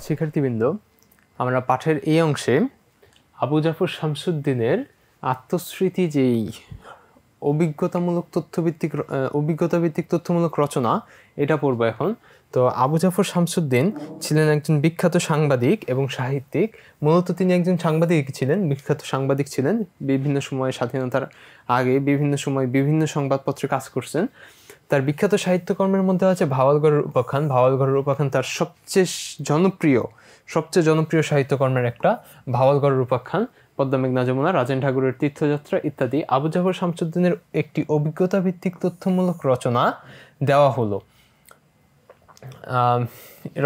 শিক্ষার্থীবৃন্দ, আমরা পাঠের এই অংশে আবু জাফর শামসুদ্দিনের আত্মস্মৃতি যেই অভিজ্ঞতাভিত্তিক তথ্যমূলক রচনা, এটা পড়বো এখন। তো আবু জাফর শামসুদ্দিন ছিলেন একজন বিখ্যাত সাংবাদিক এবং সাহিত্যিক। মূলত তিনি একজন সাংবাদিক ছিলেন, বিখ্যাত সাংবাদিক ছিলেন। বিভিন্ন সময়ে স্বাধীনতার আগে বিভিন্ন সময় বিভিন্ন সংবাদপত্রে কাজ করছেন। তার বিখ্যাত সাহিত্যকর্মের মধ্যে আছে ভাওয়ালগড়ের উপাখ্যান। ভাওয়ালগড়ের উপাখ্যান তার সবচেয়ে জনপ্রিয় সাহিত্যকর্মের একটা, ভাওয়ালগড়ের উপাখ্যান, পদ্মা মেঘনা যমুনা, রাজেন ঠাকুরের তীর্থযাত্রা ইত্যাদি। আবু জাফর শামসুদ্দিনের একটি অভিজ্ঞতা ভিত্তিক তথ্যমূলক রচনা দেওয়া হলো।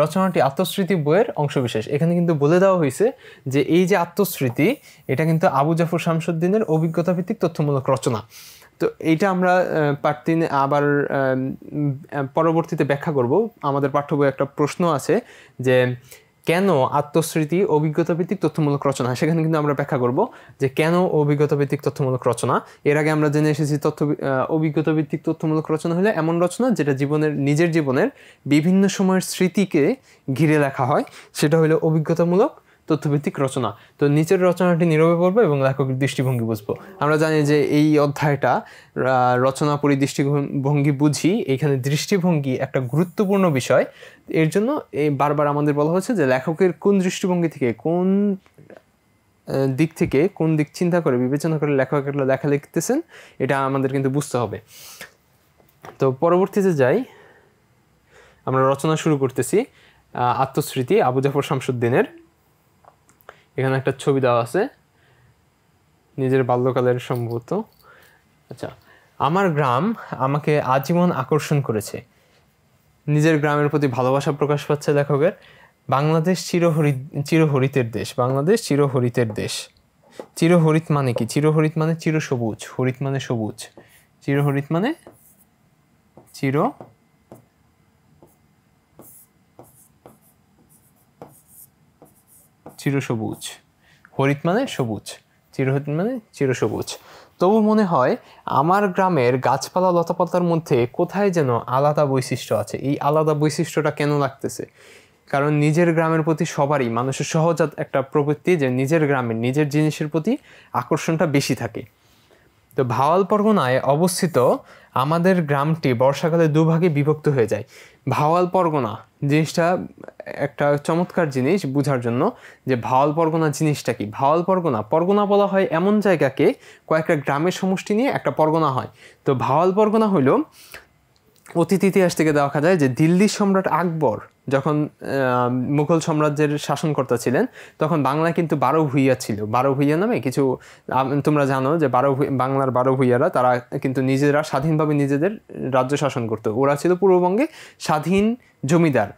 রচনাটি আত্মস্মৃতি বইয়ের অংশবিশেষ। এখানে কিন্তু বলে দেওয়া হয়েছে যে এই যে আত্মস্মৃতি, এটা কিন্তু আবু জাফর শামসুদ্দিনের অভিজ্ঞতা ভিত্তিক তথ্যমূলক রচনা। তো এইটা আমরা পার্ট 3 আবার পরবর্তীতে ব্যাখ্যা করব। আমাদের পাঠ্য বইয়ে একটা প্রশ্ন আছে যে কেন আত্মস্মৃতি অভিজ্ঞতা ভিত্তিক তথ্যমূলক রচনা, সেখানে কিন্তু আমরা ব্যাখ্যা করব যে কেন অভিজ্ঞতা ভিত্তিক তথ্যমূলক রচনা। এর আগে আমরা জেনে এসেছি অভিজ্ঞতা ভিত্তিক তথ্যমূলক রচনা হলে এমন রচনা যেটা নিজের জীবনের বিভিন্ন সময়ের স্মৃতিকে ঘিরে লেখা হয়, সেটা হলো অভিজ্ঞতামূলক তথ্যভিত্তিক রচনা। তো নিচের রচনাটি নীরবে পড়বো এবং লেখকের দৃষ্টিভঙ্গি বুঝবো। আমরা জানি যে এই অধ্যায়টা রচনা পড়ি দৃষ্টিভঙ্গি বুঝি, এইখানে দৃষ্টিভঙ্গি একটা গুরুত্বপূর্ণ বিষয়। এর জন্য বারবার আমাদের বলা হচ্ছে যে লেখকের কোন দৃষ্টিভঙ্গি থেকে, কোন দিক চিন্তা করে বিবেচনা করে লেখক একটা লেখা লিখতেছেন, এটা আমাদের কিন্তু বুঝতে হবে। তো পরবর্তীতে যাই, আমরা রচনা শুরু করতেছি। আত্মস্মৃতি আবু জাফর শামসুদ্দিনের। এখানে একটা ছবি দেওয়া আছে, নিজের বাল্যকালের সম্ভবত। আচ্ছা, আমার গ্রাম আমাকে আজীবন আকর্ষণ করেছে। নিজের গ্রামের প্রতি ভালোবাসা প্রকাশ পাচ্ছে লেখকের। বাংলাদেশ চিরহরিতের দেশ। বাংলাদেশ চিরহরিতের দেশ। চিরহরিত মানে কি? চিরহরিত মানে চিরসবুজ, হরিত মানে সবুজ। চিরহরিত মানে চিরসবুজ, হরিত মানে সবুজ, চিরহরিত মানে চিরসবুজ। তবু মনে হয় আমার গ্রামের গাছপালা লতাপাতার মধ্যে কোথায় যেন আলাদা বৈশিষ্ট্য আছে। এই আলাদা বৈশিষ্ট্যটা কেন লাগতেছে? কারণ নিজের গ্রামের প্রতি সবারই, মানুষের সহজাত একটা প্রবৃত্তি যে নিজের গ্রামের নিজের জিনিসের প্রতি আকর্ষণটা বেশি থাকে। তো ভাওয়াল পরগনায় অবস্থিত আমাদের গ্রামটি বর্ষাকালে দুভাগে বিভক্ত হয়ে যায়। ভাওয়াল পরগনা জিনিসটা একটা চমৎকার জিনিস বোঝার জন্য, যে ভাওয়াল পরগনা জিনিসটা কি। ভাওয়াল পরগনা বলা হয় এমন জায়গাকে, কয়েকটা গ্রামের সমষ্টি নিয়ে একটা পরগনা হয়। তো ভাওয়াল পরগনা হইল, অতীত ইতিহাস থেকে দেখা যায় যে দিল্লির সম্রাট আকবর যখন মুঘল সাম্রাজ্যের শাসনকর্তা ছিলেন, তখন বাংলায় কিন্তু 12 ভূঁইয়া ছিল। 12 ভূঁইয়া নামে কিছু, তোমরা জানো যে বাংলার 12 ভূঁইয়ারা, তারা কিন্তু নিজেরা স্বাধীনভাবে নিজেদের রাজ্য শাসন করতো। ওরা ছিল পূর্ববঙ্গে স্বাধীন জমিদার।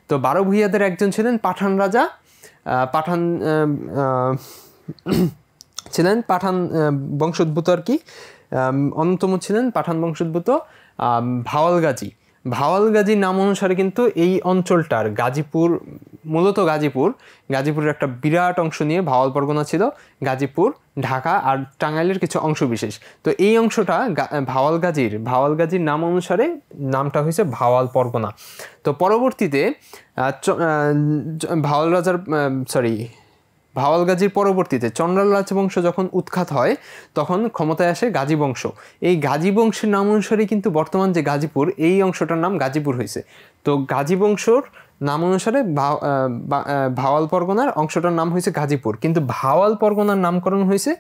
তো 12 ভূঁইয়াদের একজন ছিলেন পাঠান রাজা। পাঠান বংশোদ্ভূত আর কি। অন্যতম ছিলেন পাঠান বংশোদ্ভূত ভাওয়াল গাজী। ভাওয়াল গাজীর নাম অনুসারে কিন্তু এই অঞ্চলটার মূলত গাজীপুরের একটা বিরাট অংশ নিয়ে ভাওয়াল পরগনা ছিল। গাজীপুর, ঢাকা আর টাঙ্গাইলের কিছু অংশ বিশেষ। তো এই অংশটা ভাওয়াল গাজীর নাম অনুসারে নামটা হয়েছে ভাওয়াল পরগনা। তো পরবর্তীতে ভাওয়াল গাজীর পরবর্তীতে চন্দ্রাল রাজবংশ যখন উৎখাত হয়, তখন ক্ষমতায় আসে গাজী বংশ। এই গাজী বংশের নাম অনুসারে কিন্তু বর্তমান যে গাজীপুর, এই অংশটার নাম গাজীপুর হয়েছে। তো গাজী বংশর নাম অনুসারে ভাওয়াল পরগনার অংশটার নাম হয়েছে গাজীপুর, কিন্তু ভাওয়াল পরগনার নামকরণ হয়েছে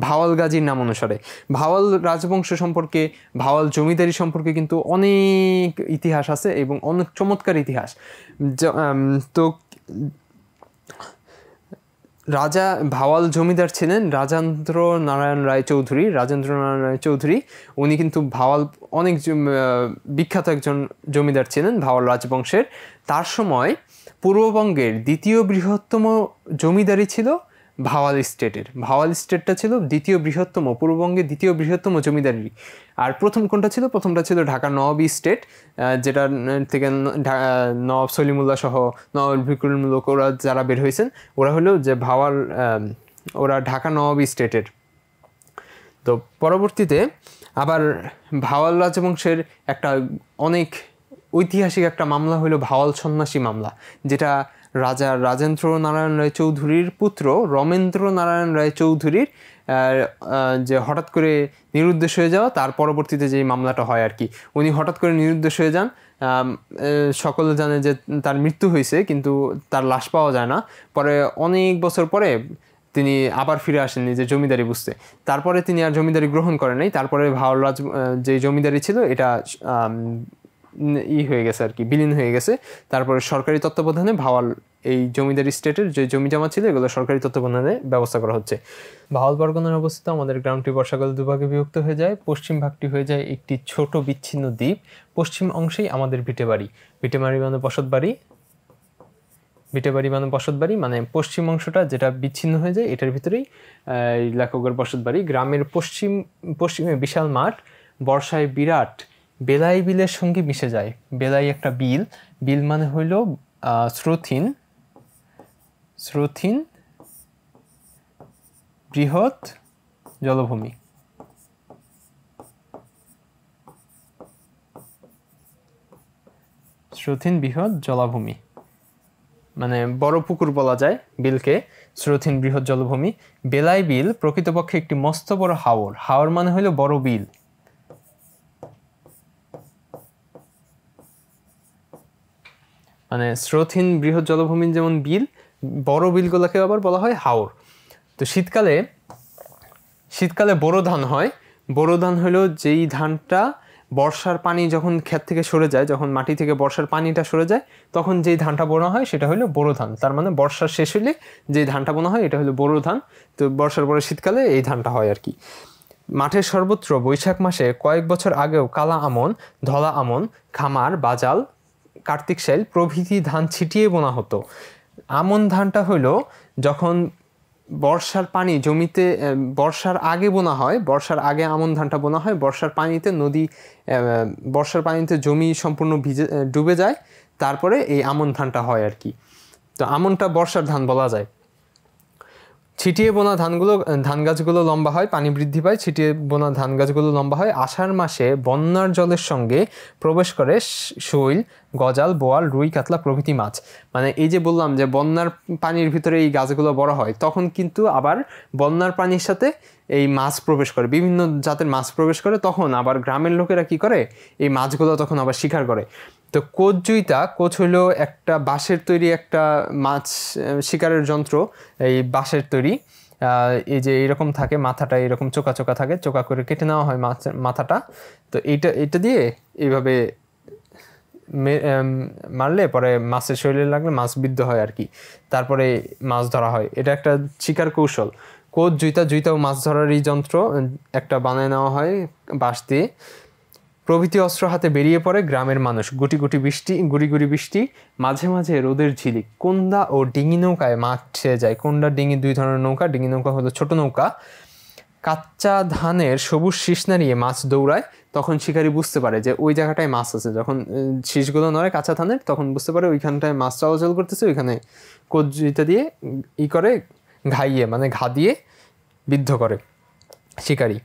ভাওয়াল গাজীর নাম অনুসারে। ভাওয়াল রাজবংশ সম্পর্কে, ভাওয়াল জমিদারি সম্পর্কে কিন্তু অনেক ইতিহাস আছে এবং অনেক চমৎকার ইতিহাস। তো রাজা ভাওয়াল জমিদার ছিলেন রাজেন্দ্র নারায়ণ রায় চৌধুরী। উনি কিন্তু ভাওয়াল অনেক বিখ্যাত একজন জমিদার ছিলেন ভাওয়াল রাজবংশের। তার সময় পূর্ববঙ্গের দ্বিতীয় বৃহত্তম জমিদারি ছিল ভাওয়াল স্টেটটা ছিল পূর্ববঙ্গের দ্বিতীয় বৃহত্তম জমিদারি। আর প্রথমটা ছিল ঢাকার নবাবী স্টেট, যেটা থেকে নবাব সলিমুল্লাহ সহ নবাব ভিকুরুল মুলক ওরা যারা বের হয়েছেন, ওরা হলো যে ওরা ঢাকা নবাবী স্টেটের। তো পরবর্তীতে আবার ভাওয়াল রাজবংশের একটা অনেক ঐতিহাসিক একটা মামলা হলো ভাওয়াল সন্ন্যাসী মামলা, যেটা রাজা রাজেন্দ্র নারায়ণ রায় চৌধুরীর পুত্র রমেন্দ্র নারায়ণ রায় চৌধুরীর যে হঠাৎ করে নিরুদ্দেশ হয়ে যাওয়া, তার পরবর্তীতে যেই মামলাটা হয় আর কি। উনি হঠাৎ করে নিরুদ্দেশ হয়ে যান, সকলে জানে যে তার মৃত্যু হয়েছে, কিন্তু তার লাশ পাওয়া যায় না। পরে অনেক বছর পরে তিনি আবার ফিরে আসেন নিজের জমিদারি বুঝতে। তারপরে তিনি আর জমিদারি গ্রহণ করেন নাই। তারপরে ভাওয়াল রাজ যে জমিদারি ছিল এটা হয়ে গেছে আর কি, বিলীন হয়ে গেছে। তারপরে সরকারি তত্ত্বাবধানে ভাওয়াল এই জমিদারি স্টেটের যে জমি জমা ছিল এগুলো সরকারি তত্ত্বাবধানে ব্যবস্থা করা হচ্ছে। ভাওয়াল পরগনায় অবস্থিত আমাদের গ্রামটি বর্ষাকালে দুভাগে বিভক্ত হয়ে যায়। পশ্চিম ভাগটি হয়ে যায় একটি ছোট বিচ্ছিন্ন দ্বীপ। পশ্চিম অংশেই আমাদের ভিটেবাড়ি। ভিটেবাড়ি মানে বসতবাড়ি, ভিটেবাড়ি মানে বসতবাড়ি, মানে পশ্চিম অংশটা যেটা বিচ্ছিন্ন হয়ে যায় এটার ভিতরেই লেখকের বসতবাড়ি। গ্রামের পশ্চিমে বিশাল মাঠ, বর্ষায় বিরাট বেলাই বিলের সঙ্গে মিশে যায়। বেলাই একটা বিল, বিল মানে হইল স্রোতহীন বৃহৎ জলভূমি। স্রোতহীন বৃহৎ জলাভূমি মানে বড় পুকুর বলা যায় বিলকে, স্রোতহীন বৃহৎ জলভূমি। বেলাই বিল প্রকৃতপক্ষে একটি মস্ত বড় হাওর। হাওর মানে হইল বড় বিল। মানে স্রোতহীন বৃহৎ জলভূমির যেমন বিল, বড় বিলগুলোকে আবার বলা হয় হাওর। তো শীতকালে বোরো ধান হয়। বোরো ধান হলো যেই ধানটা বর্ষার পানি যখন ক্ষেত থেকে সরে যায়, যখন মাটি থেকে বর্ষার পানিটা সরে যায়, তখন যেই ধানটা বোনা হয় সেটা হলো বোরো ধান। তার মানে বর্ষার শেষ হলে যে ধানটা বোনা হয় এটা হলো বোরো ধান। তো বর্ষার পরে শীতকালে এই ধানটা হয় আর কি। মাঠের সর্বত্র বৈশাখ মাসে কয়েক বছর আগেও কালা আমন, ধলা আমন, খামার, বাজাল, কার্তিক শাইল প্রভৃতি ধান ছিটিয়ে বোনা হতো। আমন ধানটা হইল যখন বর্ষার পানি জমিতে বর্ষার আগে বোনা হয়, বর্ষার আগে আমন ধানটা বোনা হয়। বর্ষার পানিতে জমি সম্পূর্ণ ডুবে যায়, তারপরে এই আমন ধানটা হয় আর কি। তো আমনটা বর্ষার ধান বলা যায়। ছিটিয়ে বোনা ধান গাছগুলো লম্বা হয়, পানি বৃদ্ধি পায়, ছিটিয়ে বোনা ধান গাছগুলো লম্বা হয়। আষাঢ় মাসে বন্যার জলের সঙ্গে প্রবেশ করে শৈল, গজাল, বোয়াল, রুই, কাতলা প্রভৃতি মাছ। মানে এই যে বললাম যে বন্যার পানির ভিতরে এই গাছগুলো বড় হয়, তখন কিন্তু আবার বন্যার পানির সাথে এই মাছ প্রবেশ করে, বিভিন্ন জাতের মাছ প্রবেশ করে। তখন আবার গ্রামের লোকেরা কি করে, এই মাছগুলো তখন আবার শিকার করে। তো কোচ হইল একটা বাঁশের তৈরি একটা মাছ শিকারের যন্ত্র, এই বাঁশের তৈরি। এই যে এরকম থাকে, মাথাটা এরকম চোকা চোকা থাকে, চোকা করে কেটে নেওয়া হয় মাথাটা। তো এইটা দিয়ে এইভাবে মারলে পরে মাছের শরীরে লাগলে মাছ বিদ্ধ হয় আর কি, তারপরে মাছ ধরা হয়। এটা একটা শিকার কৌশল। কোচ, জুইতাও মাছ ধরারই যন্ত্র একটা বানায় নেওয়া হয় বাঁশ দিয়ে। প্রভৃতি অস্ত্র হাতে বেরিয়ে পড়ে গ্রামের মানুষ। গুড়ি গুড়ি বৃষ্টি, মাঝে মাঝে রোদের ঝিলিক। কোন্দা ও ডিঙি নৌকায় মাঠে যায়। কোন্দা, ডিঙি দুই ধরনের নৌকা। ডিঙি নৌকা হলো ছোট নৌকা। কাচ্চা ধানের সবুজ শীষ নাড়িয়ে মাছ দৌড়ায়। তখন শিকারী বুঝতে পারে যে ওই জায়গাটায় মাছ আছে। যখন শীষগুলো নড়ে কাঁচা ধানের, তখন বুঝতে পারে ওইখানটায় মাছ চলাচল করতেছে। ওইখানে কচুরিটা দিয়ে করে ঘা দিয়ে বিদ্ধ করে শিকারী।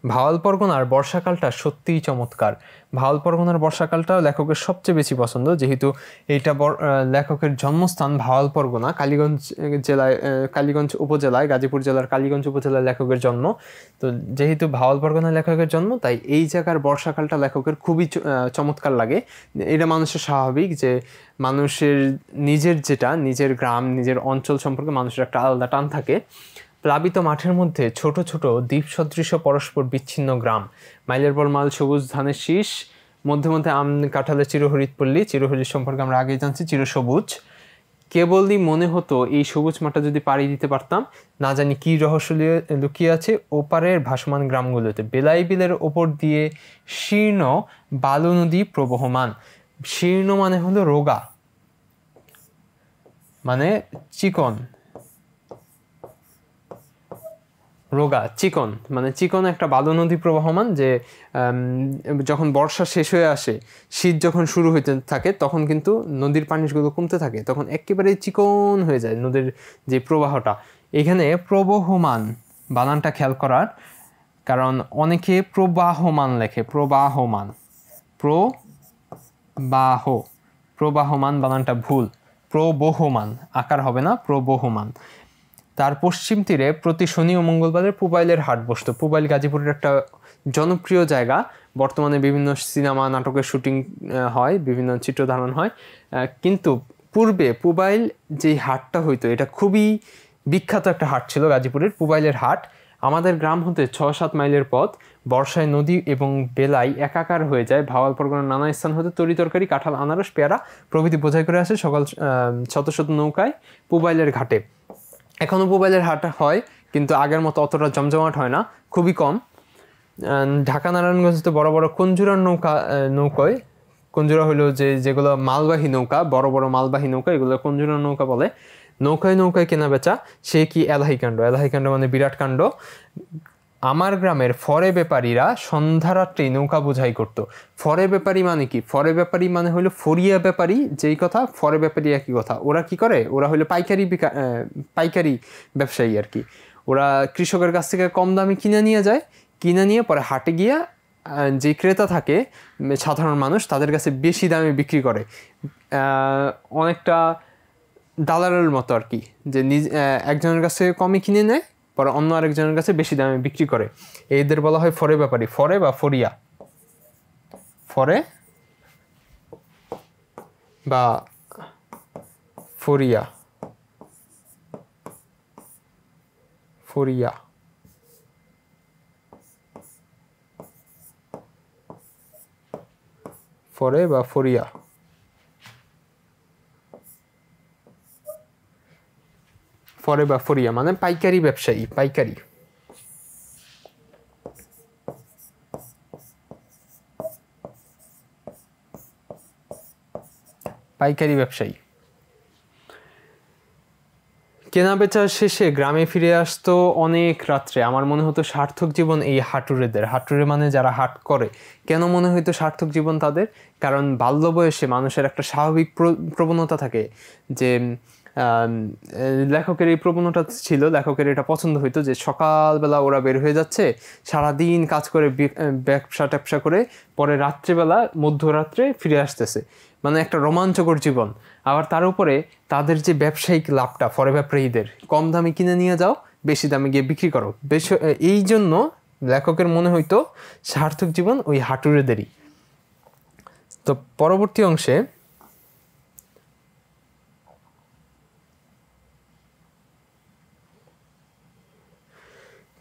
ভাওয়াল পরগনার বর্ষাকালটা সত্যিই চমৎকার। ভাওয়াল পরগনার বর্ষাকালটা লেখকের সবচেয়ে বেশি পছন্দ, যেহেতু এইটা লেখকের জন্মস্থান ভাওয়াল পরগনা, কালীগঞ্জ উপজেলায়, গাজীপুর জেলার কালীগঞ্জ উপজেলায় লেখকের জন্ম। তো যেহেতু ভাওয়াল পরগনায় লেখকের জন্ম, তাই এই জায়গার বর্ষাকালটা লেখকের খুবই চমৎকার লাগে। এটা মানুষের স্বাভাবিক যে মানুষের নিজের গ্রাম, নিজের অঞ্চল সম্পর্কে মানুষের একটা আলাদা টান থাকে। প্লাবিত মাঠের মধ্যে ছোট ছোট দ্বীপ সদৃশ পরস্পর বিচ্ছিন্ন গ্রাম। মাইলের পর মাইল সবুজ ধানের শীষ, মধ্যে মধ্যে আম কাঁঠালের চিরহরিৎ পল্লী। চিরহরিৎ সম্পর্কে আমরা আগেই জানছি, চিরসবুজ। কেবলই মনে হতো এই সবুজ মাঠটা যদি পাড়ি দিতে পারতাম, না জানি কি রহস্য লুকিয়ে আছে ওপারের ভাসমান গ্রামগুলোতে। বেলাই বিলের ওপর দিয়ে শীর্ণ বালু নদী প্রবহমান। শীর্ণ মানে হলো রোগা, মানে চিকন, চিকন একটা বালু নদী প্রবাহমান। যে যখন বর্ষা শেষ হয়ে আসে, শীত যখন শুরু হইতে থাকে, তখন কিন্তু নদীর পানিগুলো কমতে থাকে, তখন একেবারে চিকন হয়ে যায় নদীর যে প্রবাহটা। এখানে প্রবহমান বানানটা খেয়াল করার, কারণ অনেকে প্রবাহমান লেখে, প্রবাহমান। প্রবাহ, প্রবাহমান বানানটা ভুল, প্রবহমান, আকার হবে না, প্রবহমান। তার পশ্চিম তীরে প্রতি শনি ও মঙ্গলবারে পুবাইলের হাট বসতো। পুবাইল গাজীপুরের একটা জনপ্রিয় জায়গা, বর্তমানে বিভিন্ন সিনেমা নাটকের শুটিং হয়, বিভিন্ন চিত্র ধারণ হয়, কিন্তু পূর্বে পুবাইল যেই হাটটা হইতো এটা খুবই বিখ্যাত একটা হাট ছিল গাজীপুরের পুবাইলের হাট। আমাদের গ্রাম হতে 6-7 মাইলের পথ, বর্ষায় নদী এবং বেলাই একাকার হয়ে যায়। ভাওয়াল পরগনার নানা স্থান হতে তরি তরকারি, কাঁঠাল, আনারস, পেয়ারা প্রভৃতি বোঝাই করে আসে সকাল শত শত নৌকায় পুবাইলের ঘাটে। এখনও পুবাইলের হাট হয়, কিন্তু আগের মতো অতটা জমজমাট হয় না, খুবই কম। ঢাকা নারায়ণগঞ্জে বড় বড় কঞ্জুরার নৌকায়, কঞ্জুরা হলো যেগুলো মালবাহী নৌকা, বড় বড় মালবাহী নৌকা, এগুলো কঞ্জুরার নৌকা বলে। নৌকায় নৌকায় কেনা বেচা, সে কি এলাহি কাণ্ড। এলাহি কাণ্ড মানে বিরাট কাণ্ড। আমার গ্রামের ফরে ব্যাপারীরা সন্ধ্যারাত্রি নৌকা বোঝাই করত। ফরে ব্যাপারী মানে কি? ফরে ব্যাপারী মানে হলো ফরিয়া ব্যাপারী, যেই কথা ফরে ব্যাপারী একই কথা। ওরা কি করে? ওরা হলো পাইকারি ব্যবসায়ী আর কি। ওরা কৃষকের কাছ থেকে কম দামে কিনে নিয়ে যায়, কিনে নিয়ে পরে হাটে গিয়া যে ক্রেতা থাকে সাধারণ মানুষ, তাদের কাছে বেশি দামে বিক্রি করে। অনেকটা দালালের মতো আর কি, যে একজনের কাছে কমে কিনে নেয়, পরে অন্য আরেকজনের কাছে বেশি দামে বিক্রি করে। এদের বলা হয় ফরে ব্যাপারী, ফরে বা ফরিয়া, ফরে বা ফরিয়া, ফরিয়া। ফরে বা ফরিয়া, ফরে বা ফরিয়া মানে পাইকারি ব্যবসায়ী, পাইকারি। পাইকারি ব্যবসায়ী। কেনা বেচার শেষে গ্রামে ফিরে আসতো অনেক রাত্রে। আমার মনে হতো সার্থক জীবন এই হাটুরেদের। হাটুরে মানে যারা হাট করে। কেন মনে হইতো সার্থক জীবন তাদের? কারণ বাল্য বয়সে মানুষের একটা স্বাভাবিক প্রবণতা থাকে, যে লেখকের এই প্রবণতা ছিল, লেখকের এটা পছন্দ হইতো যে সকালবেলা ওরা বের হয়ে যাচ্ছে, সারাদিন কাজ করে ব্যবসা ট্যাবসা করে, পরে রাত্রেবেলা মধ্যরাত্রে ফিরে আসতেছে, মানে একটা রোমাঞ্চকর জীবন। আবার তার উপরে তাদের যে ব্যবসায়িক লাভটা, ফরে ব্যবসায়ীদের কম দামে কিনে নিয়ে যাও, বেশি দামে গিয়ে বিক্রি করো, এই জন্য লেখকের মনে হইতো সার্থক জীবন ওই হাটুরেদেরই। তো পরবর্তী অংশে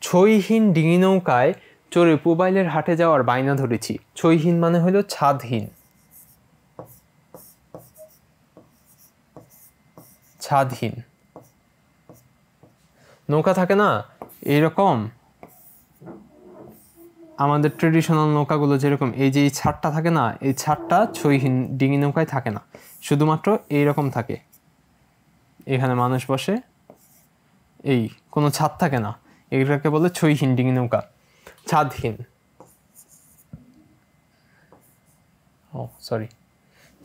ছইহীন ডিঙি নৌকায় চড়ে পুবাইলের হাটে যাওয়ার বায়না ধরেছি। ছইহীন মানে হলো ছাদহীন, ছাদহীন নৌকা থাকে না এইরকম, আমাদের ট্রেডিশনাল নৌকাগুলো যেরকম এই যে এই ছাদটা থাকে না, এই ছাদটা ছইহীন ডিঙি নৌকায় থাকে না, শুধুমাত্র এইরকম থাকে, এখানে মানুষ বসে, এই কোনো ছাদ থাকে না, এগুলোকে বলে ছইহীন ডিঙি নৌকা, ছাদহীন।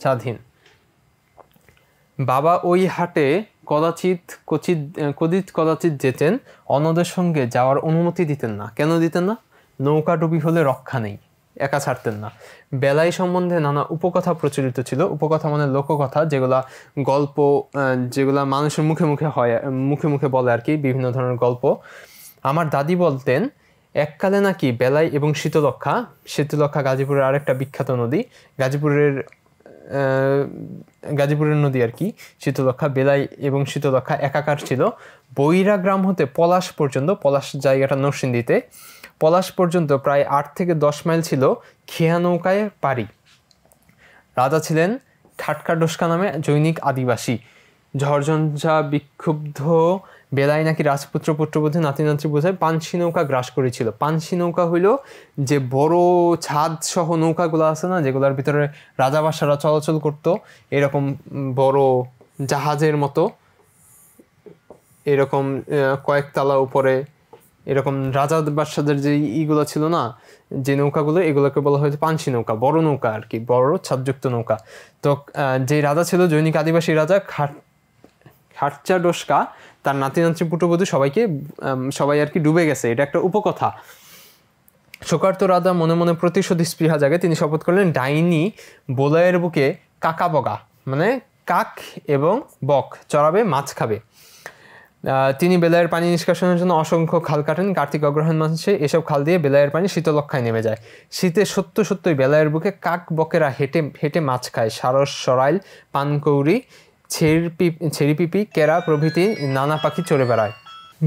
ছাদহীন। বাবা ওই হাটে কদাচিৎ যেতেন, অন্যদের সঙ্গে যাওয়ার অনুমতি দিতেন না। কেন দিতেন না? নৌকা ডুবি হলে রক্ষা নেই, একা ছাড়তেন না। বেলাই সম্বন্ধে নানা উপকথা প্রচলিত ছিল। উপকথা মানে লোককথা, যেগুলা গল্প, যেগুলা মানুষের মুখে মুখে হয়, মুখে মুখে বলে আর কি, বিভিন্ন ধরনের গল্প। আমার দাদি বলতেন এককালে নাকি বেলাই এবং শীতলক্ষা গাজীপুরের আরেকটা বিখ্যাত নদী, গাজীপুরের নদী আর কি, শীতলক্ষা, বেলাই এবং শীতলক্ষা একাকার ছিল। বৈরা গ্রাম হতে পলাশ পর্যন্ত, পলাশ জায়গাটা নরসিংদীতে, পলাশ পর্যন্ত প্রায় 8 থেকে 10 মাইল ছিল খেয়া নৌকায় পাড়ি। রাজা ছিলেন ঠাটকা ডোসকা নামে জৈনিক আদিবাসী। ঝড়ঝঞ্ঝা বিক্ষুব্ধ বেলায় নাকি রাজপুত্র পুত্রবধূ নাতি নাতনি বোঝায় পানসি নৌকা গ্রাস করেছিল। পানসি নৌকা হইল যে বড় ছাদ সহ নৌকাগুলো আছে না, যেগুলোর ভিতরে রাজাবাসারা চলাচল করতো, এরকম বড় জাহাজের মতো, এরকম কয়েকতলা উপরে, এরকম রাজা বাদশাদের যে ইগুলো ছিল না, যে নৌকাগুলো, এগুলোকে বলা হয়েছে পানসি নৌকা, বড় নৌকা আর কি, বড় ছাদযুক্ত নৌকা। তো যে রাজা ছিল জৈনিক আদিবাসী রাজা খাটচা ডোসকা, তার নাতি নাতনি পুত্রবধূ সবাই আর কি ডুবে গেছে, এটা একটা উপকথা। শোকার্ত রাজা মনে মনে প্রতিশোধ স্পৃহা জাগে, তিনি শপথ করলেন ডাইনি বলয়ের বুকে কাকা বগা মানে কাক এবং বক চড়াবে, মাছ খাবে। তিনি বেলায়ের পানি নিষ্কাশনের জন্য অসংখ্য খাল কাটেন। কার্তিক অগ্রহায়ণ মাসে এসব খাল দিয়ে বেলায়ের পানি শীতলক্ষায় নেমে যায়। শীতে সত্যই বেলায়ের বুকে কাক বকেরা হেঁটে হেঁটে মাছ খায়। সারস, সরাইল, পানকৌড়ি, ছেড়িপিপি, কেরা প্রভৃতি নানা পাখি চড়ে বেড়ায়।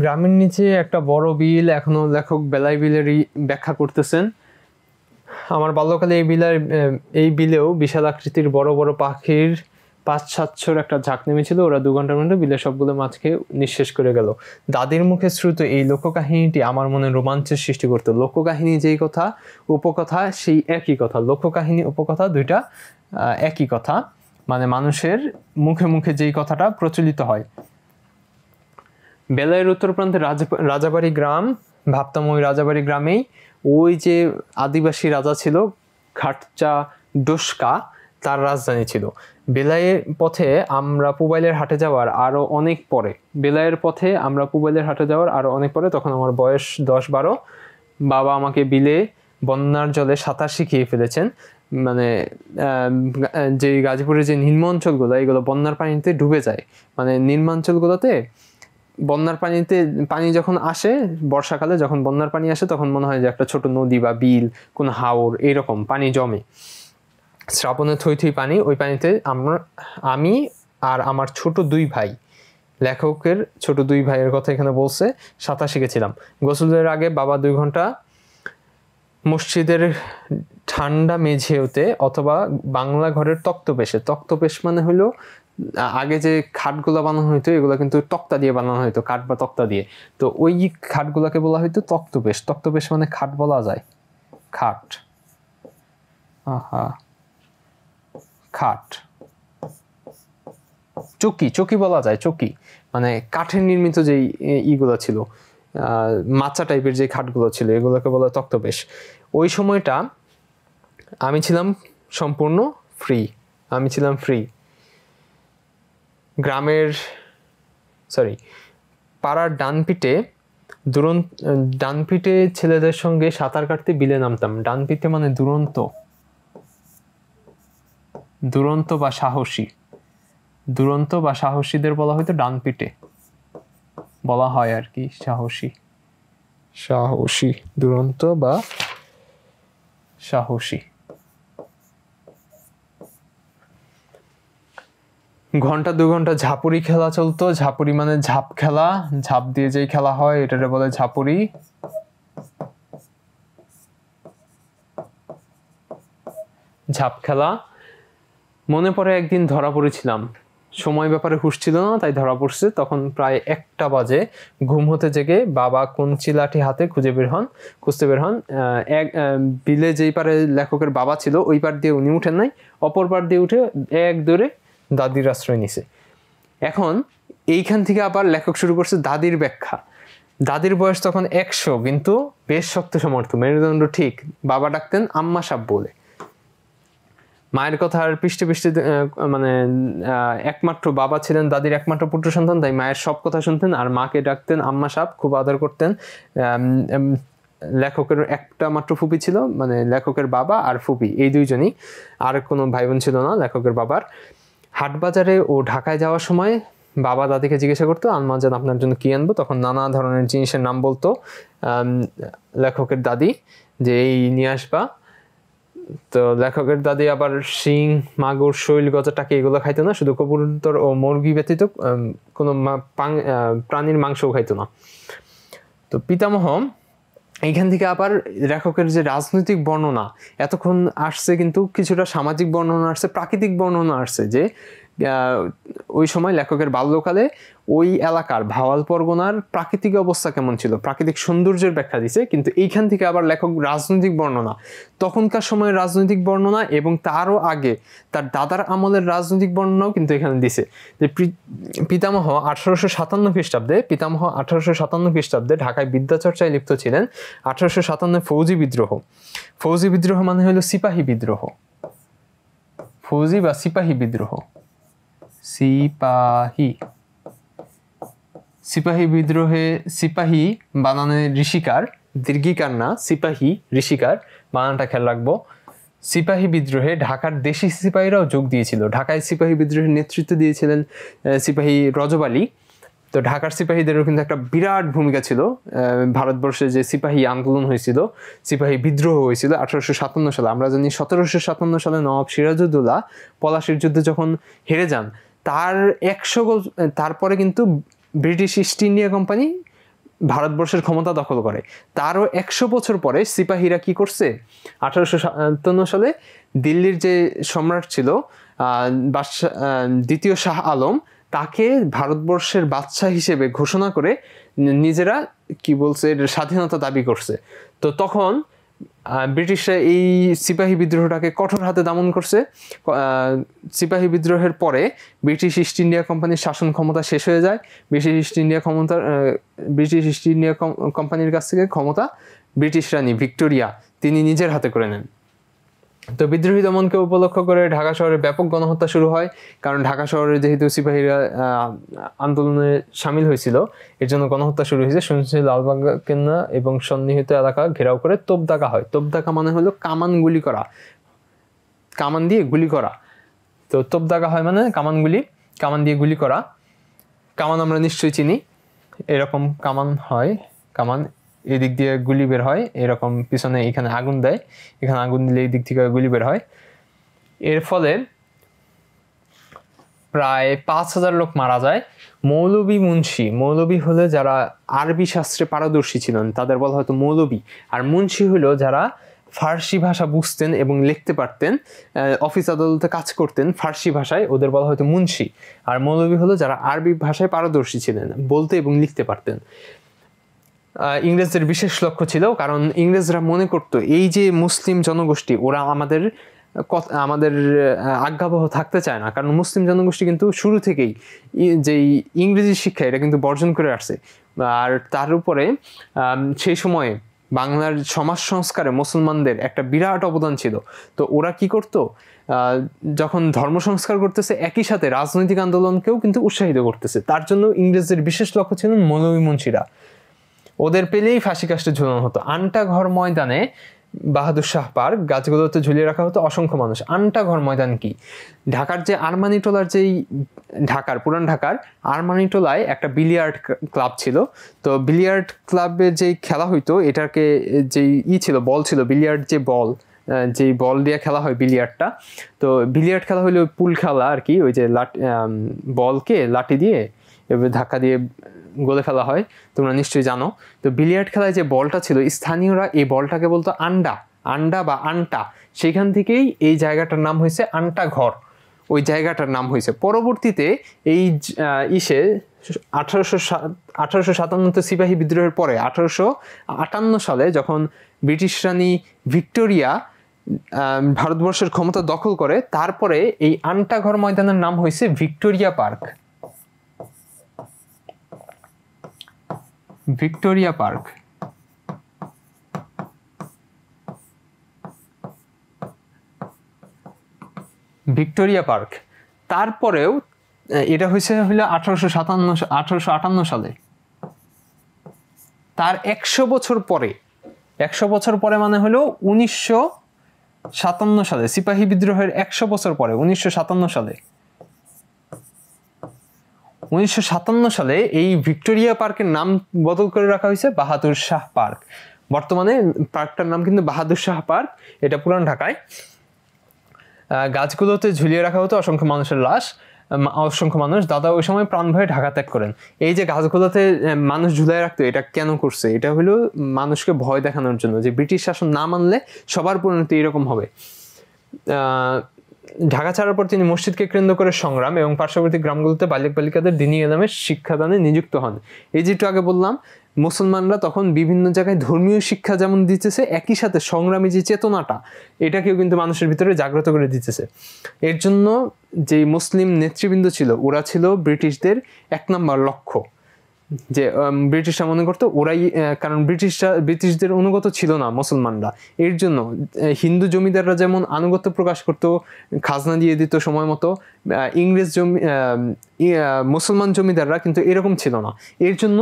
গ্রামের নিচে একটা বড় বিল, এখনো লেখক বেলায় বিলেরই ব্যাখ্যা করতেছেন। আমার বাল্যকালে এই বিলেও বিশাল আকৃতির বড় বড় পাখির ৫-৭০০ একটা ঝাঁক নেমেছিল। ওরা 2 ঘন্টার মধ্যে বিলে সবগুলো মাছ খেয়ে নিঃশেষ করে গেল। দাদির মুখে শ্রুত এই লোককাহিনীটি আমার মনে রোমাঞ্চের সৃষ্টি করত। লোককাহিনী যেই কথা, উপকথা সেই একই কথা। লোককাহিনী উপকথা দুইটা একই কথা, মানে মানুষের মুখে মুখে যেই কথাটা প্রচলিত হয়। বেলায়ের উত্তর প্রান্তে রাজাবাড়ি গ্রাম, ভাবতাম ওই রাজাবাড়ি গ্রামেই ওই যে আদিবাসী রাজা ছিল ঘাটচা ডোসকা, তার রাজধানী ছিল। বেলায়ের পথে আমরা পুবাইলের হাটে যাওয়ার আরও অনেক পরে তখন আমার বয়স 10-12। বাবা আমাকে বিলে বন্যার জলে সাঁতার শিখিয়ে ফেলেছেন। মানে যে গাজীপুরের যে নিম্নাঞ্চলগুলো, এগুলো বন্যার পানিতে ডুবে যায়। মানে নিম্নাঞ্চলগুলোতে বন্যার পানি যখন আসে, বর্ষাকালে যখন বন্যার পানি আসে, তখন মনে হয় যে একটা ছোট নদী বা বিল, কোনো হাওর, এইরকম পানি জমে। শ্রাবণে থই থই পানি, ওই পানিতে আমি আর আমার ছোট 2 ভাই, লেখকের ছোট 2 ভাইয়ের কথা এখানে বলছে, সাঁতার শিখেছিলাম। গোসলের আগে বাবা 2 ঘন্টা মসজিদের ঠান্ডা মেঝেতে অথবা বাংলা ঘরের তক্তপেশ মানে হলো আগে যে খাটগুলো বানানো হইতো, এগুলো কিন্তু তক্তা দিয়ে বানানো হইতো, কাঠ বা তক্তা দিয়ে। তো ওই খাটগুলোকে বলা হইতো তক্তপেশ মানে খাট বলা যায়, খাট। খাট, চকি বলা যায়, চকি মানে কাঠের নির্মিত যেই ইগুলো ছিল, মাচা টাইপের যে খাটগুলো ছিল, এগুলোকে বলা তক্তপেশ। ওই সময়টা আমি ছিলাম সম্পূর্ণ ফ্রি। পাড়ার ডানপিটে ছেলেদের সঙ্গে সাঁতার কাটতে বিলে নামতাম। ডানপিটে মানে দুরন্ত বা সাহসীদের বলা হয়তো ডানপিটে বলা হয় আর কি, সাহসী, দুরন্ত বা সাহসী। ঘন্টা 2 ঘন্টা ঝাপুরি খেলা চলতো। ঝাপুরি মানে ঝাঁপ খেলা, ঝাঁপ দিয়ে যেই খেলা হয় এটাকে বলে ঝাপুরি। ঝাঁপ খেলা। মনে পড়ে একদিন ধরা পড়েছিলাম, সময় ব্যাপারে হুঁশ ছিল না, তাই ধরা পড়ছে। তখন প্রায় 1টা বাজে। ঘুম হতে জেগে বাবা কঞ্চি লাঠি হাতে খুঁজতে বের হন। বিলে যেই পারে লেখকের বাবা ছিল, ওই পার দিয়ে উনি উঠেন নাই, অপর পার দিয়ে উঠে এক দৌড়ে দাদির আশ্রয় নিছে। এখন এইখান থেকে আবার লেখক শুরু করছে দাদির ব্যাখ্যা। দাদির বয়স তখন 100, কিন্তু বেশ শক্ত সমর্থ, মেরুদণ্ড ঠিক। বাবা ডাকতেন আম্মা সাব বলে। মায়ের কথার পৃষ্ঠে মানে একমাত্র বাবা ছিলেন দাদির একমাত্র পুত্র সন্তান, তাই মায়ের সব কথা শুনতেন আর মাকে ডাকতেন আম্মা সাব, খুব আদর করতেন। লেখকের একটা মাত্র ফুপি ছিল, মানে লেখকের বাবা আর ফুপি, এই 2জনই, আর কোনো ভাই বোন ছিল না লেখকের বাবার। হাটবাজারে ও ঢাকায় যাওয়ার সময় বাবা দাদিকে জিজ্ঞাসা করতো, আম্মা জান আপনার জন্য কি আনবো? তখন নানা ধরনের জিনিসের নাম বলতো লেখকের দাদি, যে এই নিয়ে আসবা। তো লেখকের দাদি আবার শিং, মাগুর, শৈল, গজা, টাকি এগুলো খাইতো না, শুধু কবুতর ও মুরগি ব্যতীত কোনো প্রাণীর মাংসও খাইতো না। তো পিতামহ এইখান থেকে আবার লেখকের যে রাজনৈতিক বর্ণনা এতক্ষণ আসছে, কিন্তু কিছুটা সামাজিক বর্ণনা আসছে, প্রাকৃতিক বর্ণনা আসছে, যে ওই সময় লেখকের বাল্যকালে ওই এলাকার ভাওয়াল পরগনার প্রাকৃতিক অবস্থা কেমন ছিল, প্রাকৃতিক সৌন্দর্যের ব্যাখ্যা দিছে। কিন্তু এইখান থেকে আবার লেখক রাজনৈতিক বর্ণনা, তখনকার সময়ের রাজনৈতিক বর্ণনা এবং তারও আগে তার দাদার আমলের রাজনৈতিক বর্ণনাও কিন্তু এখানে দিছে। যে পিতামহ 1857 খ্রিস্টাব্দে ঢাকায় বিদ্যাচর্চায় লিপ্ত ছিলেন। 1857 ফৌজি বিদ্রোহ মানে হলো সিপাহী বিদ্রোহ, ফৌজি বা সিপাহী বিদ্রোহ। সিপাহী বিদ্রোহে সিপাহী বানানে ঋষিকার, দীর্ঘিকার না, সিপাহী, ঋষিকার, বানানটা খেয়াল রাখবো। সিপাহী বিদ্রোহে ঢাকার দেশি সিপাহীরাও যোগ দিয়েছিল। ঢাকায় সিপাহী বিদ্রোহের নেতৃত্ব দিয়েছিলেন সিপাহী রজব আলী। তো ঢাকার সিপাহীদেরও কিন্তু একটা বিরাট ভূমিকা ছিল। ভারতবর্ষে যে সিপাহী আন্দোলন হয়েছিল, সিপাহী বিদ্রোহ হয়েছিল 1857 সালে। আমরা জানি 1757 সালে নবাব সিরাজউদ্দৌলা পলাশির যুদ্ধে যখন হেরে যান, তার 100 তারপরে কিন্তু ব্রিটিশ ইস্ট ইন্ডিয়া কোম্পানি ভারতবর্ষের ক্ষমতা দখল করে। তারও 100 বছর পরে সিপাহীরা কি করছে, 1857 সালে দিল্লির যে সম্রাট ছিল দ্বিতীয় শাহ আলম, তাকে ভারতবর্ষের বাদশাহ হিসেবে ঘোষণা করে নিজেরা কি বলছে, স্বাধীনতা দাবি করছে। তো তখন ব্রিটিশরা এই সিপাহী বিদ্রোহটাকে কঠোর হাতে দমন করছে। সিপাহী বিদ্রোহের পরে ব্রিটিশ ইস্ট ইন্ডিয়া কোম্পানির শাসন ক্ষমতা শেষ হয়ে যায়। ব্রিটিশ ইস্ট ইন্ডিয়া কোম্পানির কাছ থেকে ক্ষমতা ব্রিটিশ রানী ভিক্টোরিয়া তিনি নিজের হাতে করে নেন। তো বিদ্রোহী দমনকে উপলক্ষ করে ঢাকা শহরে ব্যাপক গণহত্যা শুরু হয়। কারণ ঢাকা শহরে যেহেতু সিপাহীরা আন্দোলনে সামিল হয়েছিল, এর জন্য গণহত্যা শুরু হয়েছে। শুনছি লালবাগ কেন্দ্র এবং সন্নিহিত এলাকা ঘেরাও করে তোপ দাগা হয়। তোপ দাগা মানে হলো কামান গুলি করা, কামান দিয়ে গুলি করা। তো তোপ দাগা হয় মানে কামান দিয়ে গুলি করা। কামান আমরা নিশ্চয়ই চিনি, এরকম কামান হয়, কামান এদিক দিয়ে গুলি বের হয়, এরকম পিছনে এখানে আগুন দেয়, এখানে আগুন দিলে এই দিক থেকে গুলি বের হয়। এর ফলে প্রায় 5000 লোক মারা যায়। মৌলবী হলে যারা আরবি শাস্ত্রে পারদর্শী ছিলেন তাদের বলা হয়তো মৌলবী, আর মুন্সি হলো যারা ফার্সি ভাষা বুঝতেন এবং লিখতে পারতেন, অফিস আদালতে কাজ করতেন ফার্সি ভাষায়, ওদের বলা হয়তো মুন্সি। আর মৌলবী হলো যারা আরবি ভাষায় পারদর্শী ছিলেন, বলতে এবং লিখতে পারতেন। ইংরেজদের বিশেষ লক্ষ্য ছিল, কারণ ইংরেজরা মনে করতো এই যে মুসলিম জনগোষ্ঠী, ওরা আমাদের আজ্ঞাবহ থাকতে চায় না। কারণ মুসলিম জনগোষ্ঠী কিন্তু শুরু থেকেই যেই ইংরেজি শিক্ষা এটা কিন্তু বর্জন করে আসছে। আর তার উপরে সেই সময়ে বাংলার সমাজ সংস্কারে মুসলমানদের একটা বিরাট অবদান ছিল। তো ওরা কি করতো, যখন ধর্ম সংস্কার করতেছে একই সাথে রাজনৈতিক আন্দোলনকেও কিন্তু উৎসাহিত করতেছে। তার জন্য ইংরেজদের বিশেষ লক্ষ্য ছিলেন মৌলবী মুন্সিরা। ওদের পেলেই ফাঁসি কাস্টে ঝুলানো হতো। আনটা ঘর ময়দানে বাহাদুর শাহ পার্ক গাছগুলোতে ঝুলিয়ে রাখা হতো অসংখ্য মানুষ। আনটা ঘর ময়দান কি, ঢাকার যে আরমানিটোলার পুরান ঢাকার আরমানিটোলায় একটা বিলিয়ার্ড ক্লাব ছিল। তো বিলিয়ার্ড ক্লাবে যেই খেলা হইতো, এটাকে যেই ছিল বল ছিল, বিলিয়ার্ড যেই বল দিয়ে খেলা হয় বিলিয়ার্ডটা। তো বিলিয়ার্ড খেলা হইলে পুল খেলা আর কি, ওই যে বলকে লাঠি দিয়ে এভাবে ধাক্কা দিয়ে গোলে ফেলা হয়, তোমরা নিশ্চয়ই জানো। তো বিলিয়ার্ড খেলায় যে বলটা ছিল, স্থানীয়রা এই বলটাকে বলতো আন্ডা বা আন্টা। সেইখান থেকেই এই জায়গাটার নাম হয়েছে আন্টা ঘর, ওই জায়গাটার নাম হয়েছে। পরবর্তীতে এই 1857 সিপাহী বিদ্রোহের পরে 1858 সালে যখন ব্রিটিশ রানী ভিক্টোরিয়া ভারতবর্ষের ক্ষমতা দখল করে, তারপরে এই আন্টা ঘর ময়দানের নাম হয়েছে ভিক্টোরিয়া পার্ক। Victoria park. তারপরেও এটা হলো 1858 সালে। তার 100 বছর পরে মানে হলো 1957 সালে, সিপাহী বিদ্রোহের 100 বছর পরে 1957 সালে এই ভিক্টোরিয়া পার্কের নাম বদল করে রাখা হয়েছে বাহাদুর শাহ পার্ক। বর্তমানে পার্কটার নাম কিন্তু বাহাদুর শাহ পার্ক। এটা পুরান ঢাকায়। গাছগুলোতে ঝুলিয়ে রাখা হতো অসংখ্য মানুষের লাশ। দাদা ওই সময় প্রাণ ভয়ে ঢাকা ত্যাগ করেন। এই যে গাছগুলোতে মানুষ ঝুলিয়ে রাখতো, এটা কেন করছে? এটা হলো মানুষকে ভয় দেখানোর জন্য, যে ব্রিটিশ শাসন না মানলে সবার পরিণতি এরকম হবে। ঢাকা ছাড়ার পর তিনি মসজিদকে কেন্দ্র করে সংগ্রাম এবং পার্শ্ববর্তী গ্রামগুলোতে বালক বালিকাদের দ্বীনি ইলমের শিক্ষাদানে নিযুক্ত হন। এই যেটা আগে বললাম, মুসলমানরা তখন বিভিন্ন জায়গায় ধর্মীয় শিক্ষা যেমন দিতেছে, একই সাথে সংগ্রামী যে চেতনাটা, এটাকেও কিন্তু মানুষের ভিতরে জাগ্রত করে দিতেছে। এর জন্য যে মুসলিম নেতৃবৃন্দ ছিল, ওরা ছিল ব্রিটিশদের 1 নম্বর লক্ষ্য। যে ব্রিটিশরা মনে করতো ওরাই, কারণ ব্রিটিশদের অনুগত ছিল না মুসলমানরা। এর জন্য হিন্দু জমিদাররা যেমন আনুগত্য প্রকাশ করতো, খাজনা দিয়ে দিত সময় মতো, মুসলমান জমিদাররা কিন্তু এরকম ছিল না। এর জন্য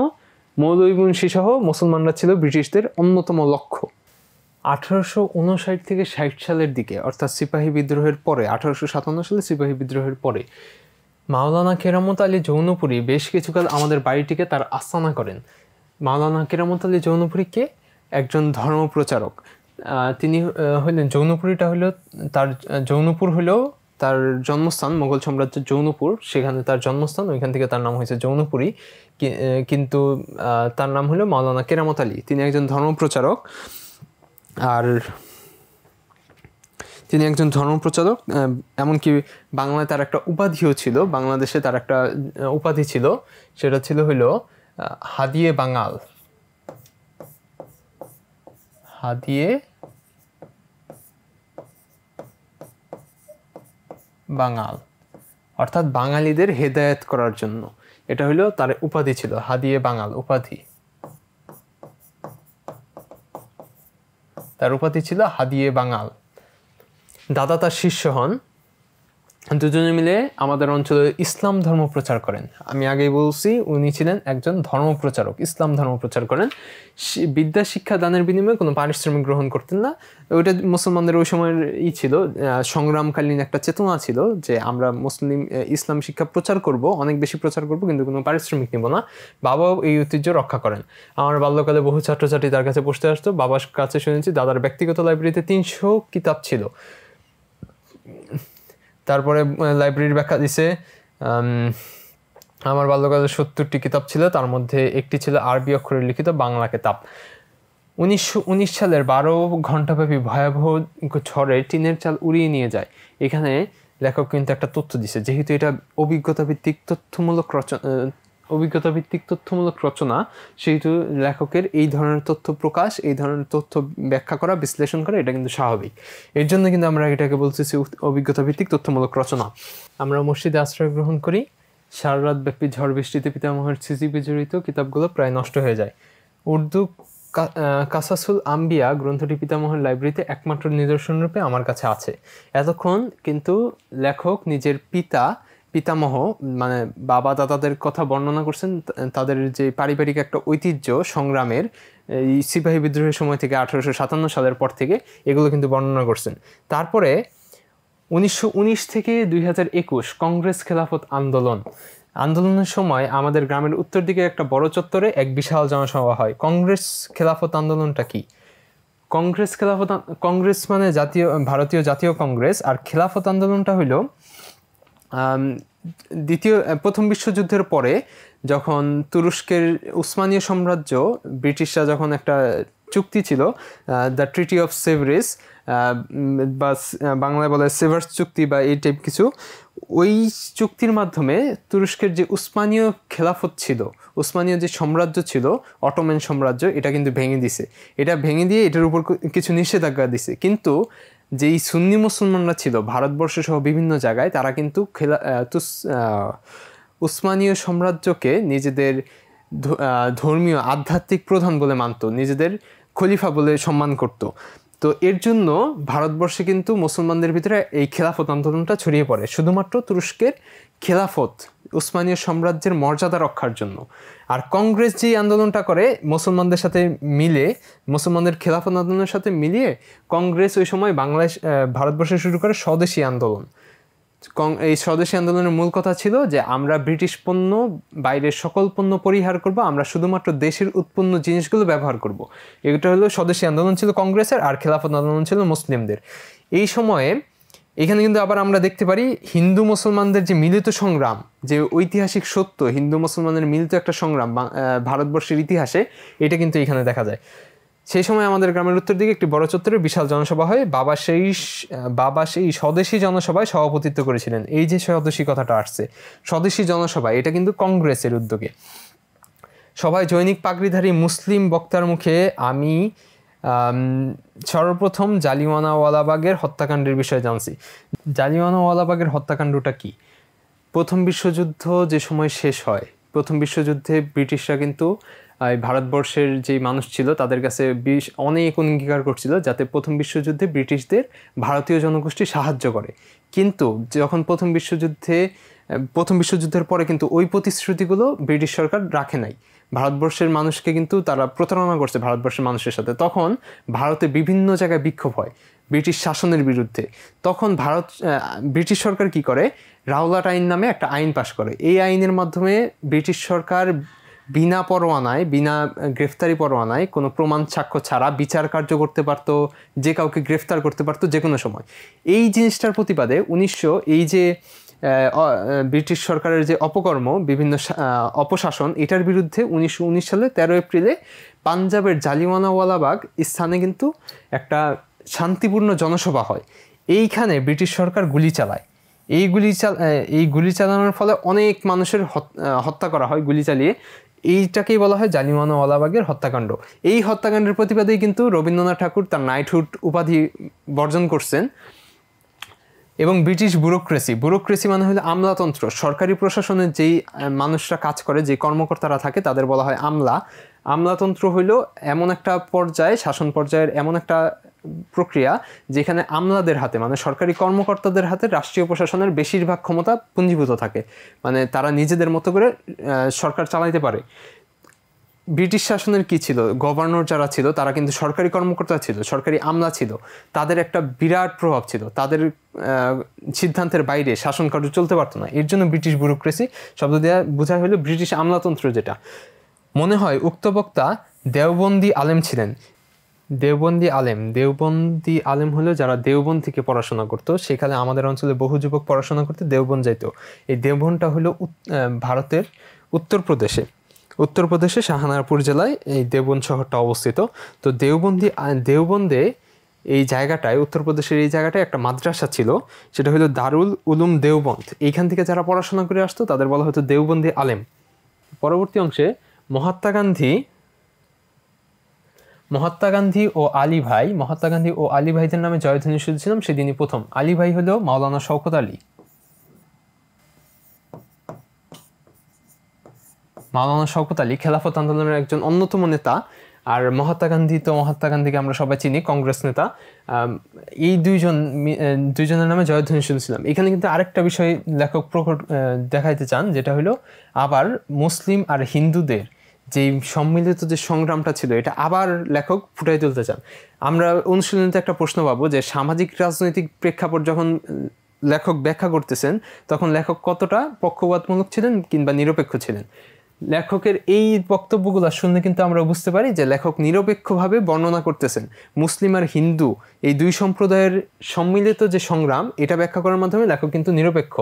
মৌলভীবংশী সহ মুসলমানরা ছিল ব্রিটিশদের অন্যতম লক্ষ্য। 1859 থেকে 60 সালের দিকে, অর্থাৎ সিপাহী বিদ্রোহের পরে, 1857 সালে সিপাহী বিদ্রোহের পরে মাওলানা কেরামত আলী জৌনপুরী বেশ কিছুকাল আমাদের বাড়িটিকে তার আস্তানা করেন। মাওলানা কেরামত আলী জৌনপুরী কে? একজন ধর্মপ্রচারক। তিনি হলেন, জৌনপুরীটা হলো তার, জৌনপুর হলো তার জন্মস্থান, মোগল সাম্রাজ্যের জৌনপুর, সেখানে তার জন্মস্থান, ওইখান থেকে তার নাম হয়েছে জৌনপুরী। কিন্তু তার নাম হলো মাওলানা কেরামত আলী। তিনি একজন ধর্মপ্রচারক, আর তিনি একজন ধর্মপ্রচারক, এমনকি বাংলায় তার একটা উপাধিও ছিল, বাংলাদেশে তার একটা উপাধি ছিল, সেটা ছিল হলো হাদিয়ে বাঙাল। হাদিয়ে বাঙাল, অর্থাৎ বাঙালিদের হেদায়েত করার জন্য, এটা হলো তার উপাধি ছিল, হাদিয়ে বাঙাল উপাধি। তার উপাধি ছিল হাদিয়ে বাঙাল। দাদা তার শিষ্য হন, দুজনে মিলে আমাদের অঞ্চলে ইসলাম ধর্ম প্রচার করেন। আমি আগেই বলছি উনি ছিলেন একজন ধর্মপ্রচারক, ইসলাম ধর্ম প্রচার করেন। বিদ্যা শিক্ষা দানের বিনিময়ে কোনো পারিশ্রমিক গ্রহণ করতেন না। ওইটা মুসলমানদের ওই সময়ের ছিল, সংগ্রামকালীন একটা চেতনা ছিল যে আমরা ইসলাম শিক্ষা প্রচার করব, অনেক বেশি প্রচার করব, কিন্তু কোনো পারিশ্রমিক নেব না। বাবাও এই ঐতিহ্য রক্ষা করেন। আমার বাল্যকালে বহু ছাত্রছাত্রী তার কাছে পড়তে আসতো। বাবার কাছে শুনেছি দাদার ব্যক্তিগত লাইব্রেরিতে 300 কিতাব ছিল। তারপরে লাইব্রেরির ব্যাখ্যা দিছে, আমার বাল্যকালে 70টি কিতাব ছিল, তার মধ্যে একটি ছিল আরবি অক্ষরে লিখিত বাংলা কিতাব। 1919 সালের 12 ঘণ্টাব্যাপী ভয়াবহ ঝড়ে টিনের চাল উড়িয়ে নিয়ে যায়। এখানে লেখক কিন্তু একটা তথ্য দিছে, যেহেতু এটা অভিজ্ঞতাভিত্তিক তথ্যমূলক রচনা, সেহেতু লেখকের এই ধরনের তথ্য প্রকাশ, এই ধরনের তথ্য ব্যাখ্যা করা, বিশ্লেষণ করা, এটা কিন্তু স্বাভাবিক। এর জন্য কিন্তু আমরা এটাকে বলতেছি অভিজ্ঞতাভিত্তিক তথ্যমূলক রচনা। আমরা মসজিদে আশ্রয় গ্রহণ করি, সারা রাত ব্যাপী ঝড় বৃষ্টিতে পিতামহের স্মৃতি বিজড়িত কিতাবগুলো প্রায় নষ্ট হয়ে যায়। উর্দু কাসাসুল আম্বিয়া গ্রন্থটি পিতামহের লাইব্রেরিতে একমাত্র নিদর্শন রূপে আমার কাছে আছে। এতক্ষণ কিন্তু লেখক নিজের পিতামহ মানে বাবা দাদাদের কথা বর্ণনা করছেন, তাদের যে পারিবারিক একটা ঐতিহ্য সংগ্রামের, এই সিপাহী বিদ্রোহের সময় থেকে 1857 সালের পর থেকে এগুলো কিন্তু বর্ণনা করছেন। তারপরে 1919 থেকে 2021 কংগ্রেস খেলাফত আন্দোলনের সময় আমাদের গ্রামের উত্তর দিকে একটা বড় চত্বরে এক বিশাল জনসভা হয়। কংগ্রেস খেলাফত আন্দোলনটা কি? কংগ্রেস মানে ভারতীয় জাতীয় কংগ্রেস, আর খেলাফত আন্দোলনটা হইল প্রথম বিশ্বযুদ্ধের পরে যখন তুরস্কের উসমানীয় সাম্রাজ্য, ব্রিটিশরা যখন একটা চুক্তি ছিল, দ্য ট্রিটি অফ সেভারিস, বা বাংলায় বলে সেভার্স চুক্তি বা এই টাইপ কিছু, ওই চুক্তির মাধ্যমে তুরস্কের যে উসমানীয় খেলাফত ছিল, উসমানীয় যে সাম্রাজ্য ছিল, অটোম্যান সাম্রাজ্য, এটা কিন্তু ভেঙে দিছে। এটা ভেঙে দিয়ে এটার উপর কিছু নিষেধাজ্ঞা দিছে। কিন্তু যেই সুন্নি মুসলমানরা ছিল ভারতবর্ষ সহ বিভিন্ন জায়গায়, তারা কিন্তু উসমানীয় সাম্রাজ্যকে নিজেদের ধর্মীয় আধ্যাত্মিক প্রধান বলে মানত, নিজেদের খলিফা বলে সম্মান করত। তো এর জন্য ভারতবর্ষে কিন্তু মুসলমানদের ভিতরে এই খেলাফত আন্দোলনটা ছড়িয়ে পড়ে, শুধুমাত্র তুরস্কের খেলাফত, উসমানীয় সাম্রাজ্যের মর্যাদা রক্ষার জন্য। আর কংগ্রেস যেই আন্দোলনটা করে মুসলমানদের সাথে মিলে, মুসলমানদের খেলাফত আন্দোলনের সাথে মিলিয়ে, কংগ্রেস ওই সময় ভারতবর্ষে শুরু করে স্বদেশী আন্দোলন। এই স্বদেশী আন্দোলনের মূল কথা ছিল যে আমরা ব্রিটিশ পণ্য, বাইরের সকল পণ্য পরিহার করব, আমরা শুধুমাত্র দেশের উৎপন্ন জিনিসগুলো ব্যবহার করব। এটা হলো স্বদেশী আন্দোলন ছিল কংগ্রেসের, আর খেলাফত আন্দোলন ছিল মুসলিমদের। এই সময়ে এখানে কিন্তু আবার আমরা দেখতে পারি হিন্দু মুসলমানদের যে মিলিত সংগ্রাম, যে ঐতিহাসিক সত্য, হিন্দু মুসলমানের মিলিত একটা সংগ্রাম ভারতবর্ষের ইতিহাসে, এটা কিন্তু এখানে দেখা যায়। সেই সময় আমাদের গ্রামের উত্তর দিকে একটি বড় চত্বরে বিশাল জনসভা হয়। বাবা সেই স্বদেশী জনসভায় সভাপতিত্ব করেছিলেন। এই যে স্বদেশী কথাটা আসছে, স্বদেশী জনসভা, এটা কিন্তু কংগ্রেসের উদ্যোগে। সবাই জৈনিক পাগড়িধারী মুসলিম বক্তার মুখে আমি সর্বপ্রথম জালিয়ানওয়ালাবাগের হত্যাকাণ্ডের বিষয়ে জানছি। জালিয়ানওয়ালাবাগের হত্যাকাণ্ডটা কি? প্রথম বিশ্বযুদ্ধ যে সময় শেষ হয়, প্রথম বিশ্বযুদ্ধে ব্রিটিশরা কিন্তু ভারতবর্ষের যে মানুষ ছিল তাদের কাছে অনেক অঙ্গীকার করছিল যাতে প্রথম বিশ্বযুদ্ধে ব্রিটিশদের ভারতীয় জনগোষ্ঠী সাহায্য করে। কিন্তু যখন প্রথম বিশ্বযুদ্ধে প্রথম বিশ্বযুদ্ধের পরে কিন্তু ওই প্রতিশ্রুতিগুলো ব্রিটিশ সরকার রাখে নাই। ভারতবর্ষের মানুষকে কিন্তু তারা প্রতারণা করছে ভারতবর্ষের মানুষের সাথে। তখন ভারতে বিভিন্ন জায়গায় বিক্ষোভ হয় ব্রিটিশ শাসনের বিরুদ্ধে। তখন ব্রিটিশ সরকার কি করে, রাওলাট আইন নামে একটা আইন পাশ করে। এই আইনের মাধ্যমে ব্রিটিশ সরকার বিনা পরোয়ানায়, বিনা গ্রেফতারি পরোয়ানায়, কোনো প্রমাণ সাক্ষ্য ছাড়া বিচার কার্য করতে পারতো, যে কাউকে গ্রেফতার করতে পারতো যে কোনো সময়। এই জিনিসটার প্রতিবাদে এই যে ব্রিটিশ সরকারের যে অপকর্ম, বিভিন্ন অপশাসন, এটার বিরুদ্ধে 1919 সালে 13 এপ্রিলে পাঞ্জাবের জালিয়ানওয়ালাবাগ স্থানে কিন্তু একটা শান্তিপূর্ণ জনসভা হয়। এইখানে ব্রিটিশ সরকার গুলি চালায়। এই গুলি চালানোর ফলে অনেক মানুষের হত্যা করা হয় গুলি চালিয়ে। এইটাকেই বলা হয় জালিয়ানওয়ালাবাগের হত্যাকাণ্ড। এই হত্যাকাণ্ডের প্রতিবাদেই কিন্তু রবীন্দ্রনাথ ঠাকুর তার নাইটহুড উপাধি বর্জন করছেন। এবং ব্রিটিশ ব্যুরোক্রেসি মানে হলো আমলাতন্ত্র। সরকারি প্রশাসনের যেই মানুষরা কাজ করে, যে কর্মকর্তারা থাকে, তাদের বলা হয় আমলাতন্ত্র হইল এমন একটা পর্যায়ে, শাসন পর্যায়ের এমন একটা প্রক্রিয়া যেখানে আমলাদের হাতে, মানে সরকারি কর্মকর্তাদের হাতে রাষ্ট্রীয় প্রশাসনের বেশিরভাগ ক্ষমতা পুঞ্জীভূত থাকে। মানে তারা নিজেদের মতো করে সরকার চালাইতে পারে। ব্রিটিশ শাসনের কি ছিল, গভর্নর যারা ছিল তারা কিন্তু সরকারি কর্মকর্তা ছিল, সরকারি আমলা ছিল, তাদের একটা বিরাট প্রভাব ছিল। তাদের সিদ্ধান্তের বাইরে শাসন কার্য চলতে পারতো না। এর জন্য ব্রিটিশ ব্যুরোক্রেসি শব্দ দেওয়া বোঝা হলো ব্রিটিশ আমলাতন্ত্র। যেটা মনে হয় উক্ত বক্তা দেওবন্দি আলেম ছিলেন। দেওবন্দি আলেম হলো যারা দেওবন্দ থেকে পড়াশোনা করতো। সেখানে আমাদের অঞ্চলে বহু যুবক পড়াশোনা করতে দেওবন্দ যাইত। এই দেওবন্দটা হলো ভারতের উত্তরপ্রদেশে শাহজাহানপুর জেলায় এই দেওবন্দ শহরটা অবস্থিত। তো দেওবন্দে এই জায়গাটায়, উত্তরপ্রদেশের এই জায়গাটায় একটা মাদ্রাসা ছিল, সেটা হলো দারুল উলুম দেওবন্দ। এইখান থেকে যারা পড়াশোনা করে আসতো তাদের বলা হতো দেওবন্দি আলেম। পরবর্তী অংশে মহাত্মা গান্ধী ও আলী ভাইদের নামে জয়ধ্বনি শুনছিলাম সেদিনই প্রথম। আলী ভাই হলো মাওলানা শওকত আলী। খেলাফত আন্দোলনের একজন অন্যতম নেতা। আর মহাত্মা গান্ধীকে আমরা সবাই চিনি, কংগ্রেস নেতা। এই দুইজনের নামে জয়ধ্বনি শুনছিলাম। এখানে কিন্তু আরেকটা বিষয় লেখক দেখাইতে চান, যেটা হলো আবার মুসলিম আর হিন্দুদের যে সম্মিলিত যে সংগ্রামটা ছিল, এটা আবার লেখক ফুটাই তুলতে চান। আমরা অনুশীলনীতে একটা প্রশ্ন পাবো যে সামাজিক রাজনৈতিক প্রেক্ষাপট যখন লেখক ব্যাখ্যা করতেছেন, তখন লেখক কতটা পক্ষপাতমূলক ছিলেন কিংবা নিরপেক্ষ ছিলেন। লেখকের এই বক্তব্যগুলো শুনলে কিন্তু আমরা বুঝতে পারি যে লেখক নিরপেক্ষভাবে বর্ণনা করতেছেন মুসলিম আর হিন্দু এই দুই সম্প্রদায়ের সম্মিলিত যে সংগ্রাম, এটা ব্যাখ্যা করার মাধ্যমে লেখক কিন্তু নিরপেক্ষ।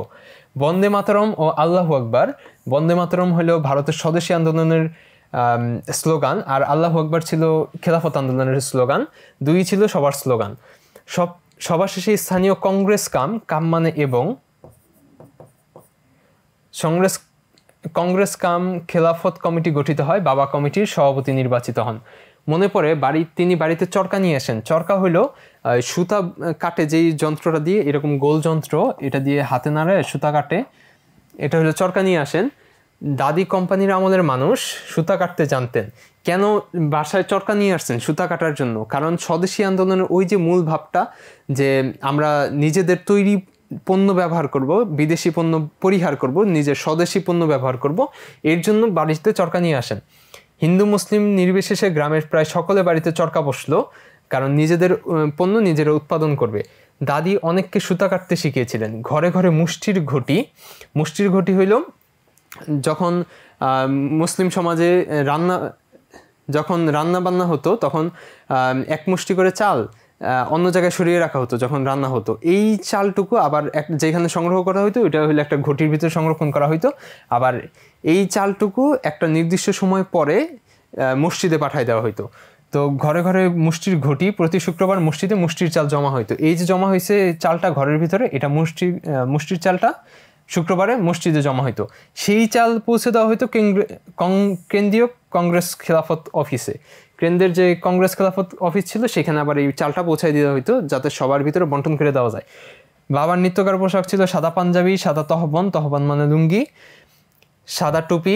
বন্দে মাতরম ও আল্লাহু আকবার। বন্দে মাতরম হলো ভারতের স্বদেশী আন্দোলনের স্লোগান, আর আল্লাহু আকবার ছিল খেলাফত আন্দোলনের স্লোগান। দুই ছিল সবার স্লোগান। সবার শেষে স্থানীয় কংগ্রেস কাম মানে এবং কংগ্রেস কাম খেলাফত কমিটি গঠিত হয়। বাবা কমিটির সভাপতি নির্বাচিত হন। মনে পড়ে তিনি বাড়িতে চরকা নিয়ে আসেন। চরকা হলো সুতা কাটে যেই যন্ত্রটা দিয়ে, এরকম গোল যন্ত্র, এটা দিয়ে হাতে নাড়ে সুতা কাটে, এটা হলো চরকা নিয়ে আসেন। দাদি কোম্পানির আমলের মানুষ সুতা কাটতে জানতেন। কেন বাসায় চরকা নিয়ে আসছেন? সুতা কাটার জন্য। কারণ স্বদেশী আন্দোলনের ওই যে মূল ভাবটা, যে আমরা নিজেদের তৈরি পণ্য ব্যবহার করব, বিদেশি পণ্য পরিহার করব, নিজের স্বদেশী পণ্য ব্যবহার করব, এর জন্য বাড়িতে চরকা নিয়ে আসেন। হিন্দু মুসলিম নির্বিশেষে গ্রামের প্রায় সকলে বাড়িতে চরকা বসলো, কারণ নিজেদের পণ্য নিজেরা উৎপাদন করবে। দাদি অনেককে সুতা কাটতে শিখিয়েছিলেন। ঘরে ঘরে মুষ্টির ঘটি হইল যখন মুসলিম সমাজে যখন রান্না বান্না হতো, তখন এক মুষ্টি করে চাল অন্য জায়গায় সরিয়ে রাখা হতো যখন রান্না হতো। এই চালটুকু আবার যেখানে সংগ্রহ করা হইতো, এটা হলো একটা ঘটির ভিতরে সংরক্ষণ করা হইতো। আবার এই চালটুকু একটা নির্দিষ্ট সময় পরে মসজিদে পাঠায় দেওয়া হইতো। তো ঘরে ঘরে মুষ্টির ঘটি, প্রতি শুক্রবার মসজিদে মুষ্টির চাল জমা হইতো। এই যে জমা হয়েছে চালটা ঘরের ভিতরে, এটা মুষ্টির চালটা শুক্রবারে মসজিদে জমা হইতো। সেই চাল পৌঁছে দেওয়া হইতো কেন্দ্রীয় কংগ্রেস খেলাফত অফিসে। কেন্দ্রের যে কংগ্রেস খেলাফত অফিস ছিল, সেখানে আবার এই চালটা পৌঁছায় দেওয়া হইতো, যাতে সবার ভিতরে বন্টন করে দেওয়া যায়। বাবার নিত্যকার পোশাক ছিল সাদা পাঞ্জাবি, সাদা তহবান মানে লুঙ্গি, সাদা টুপি,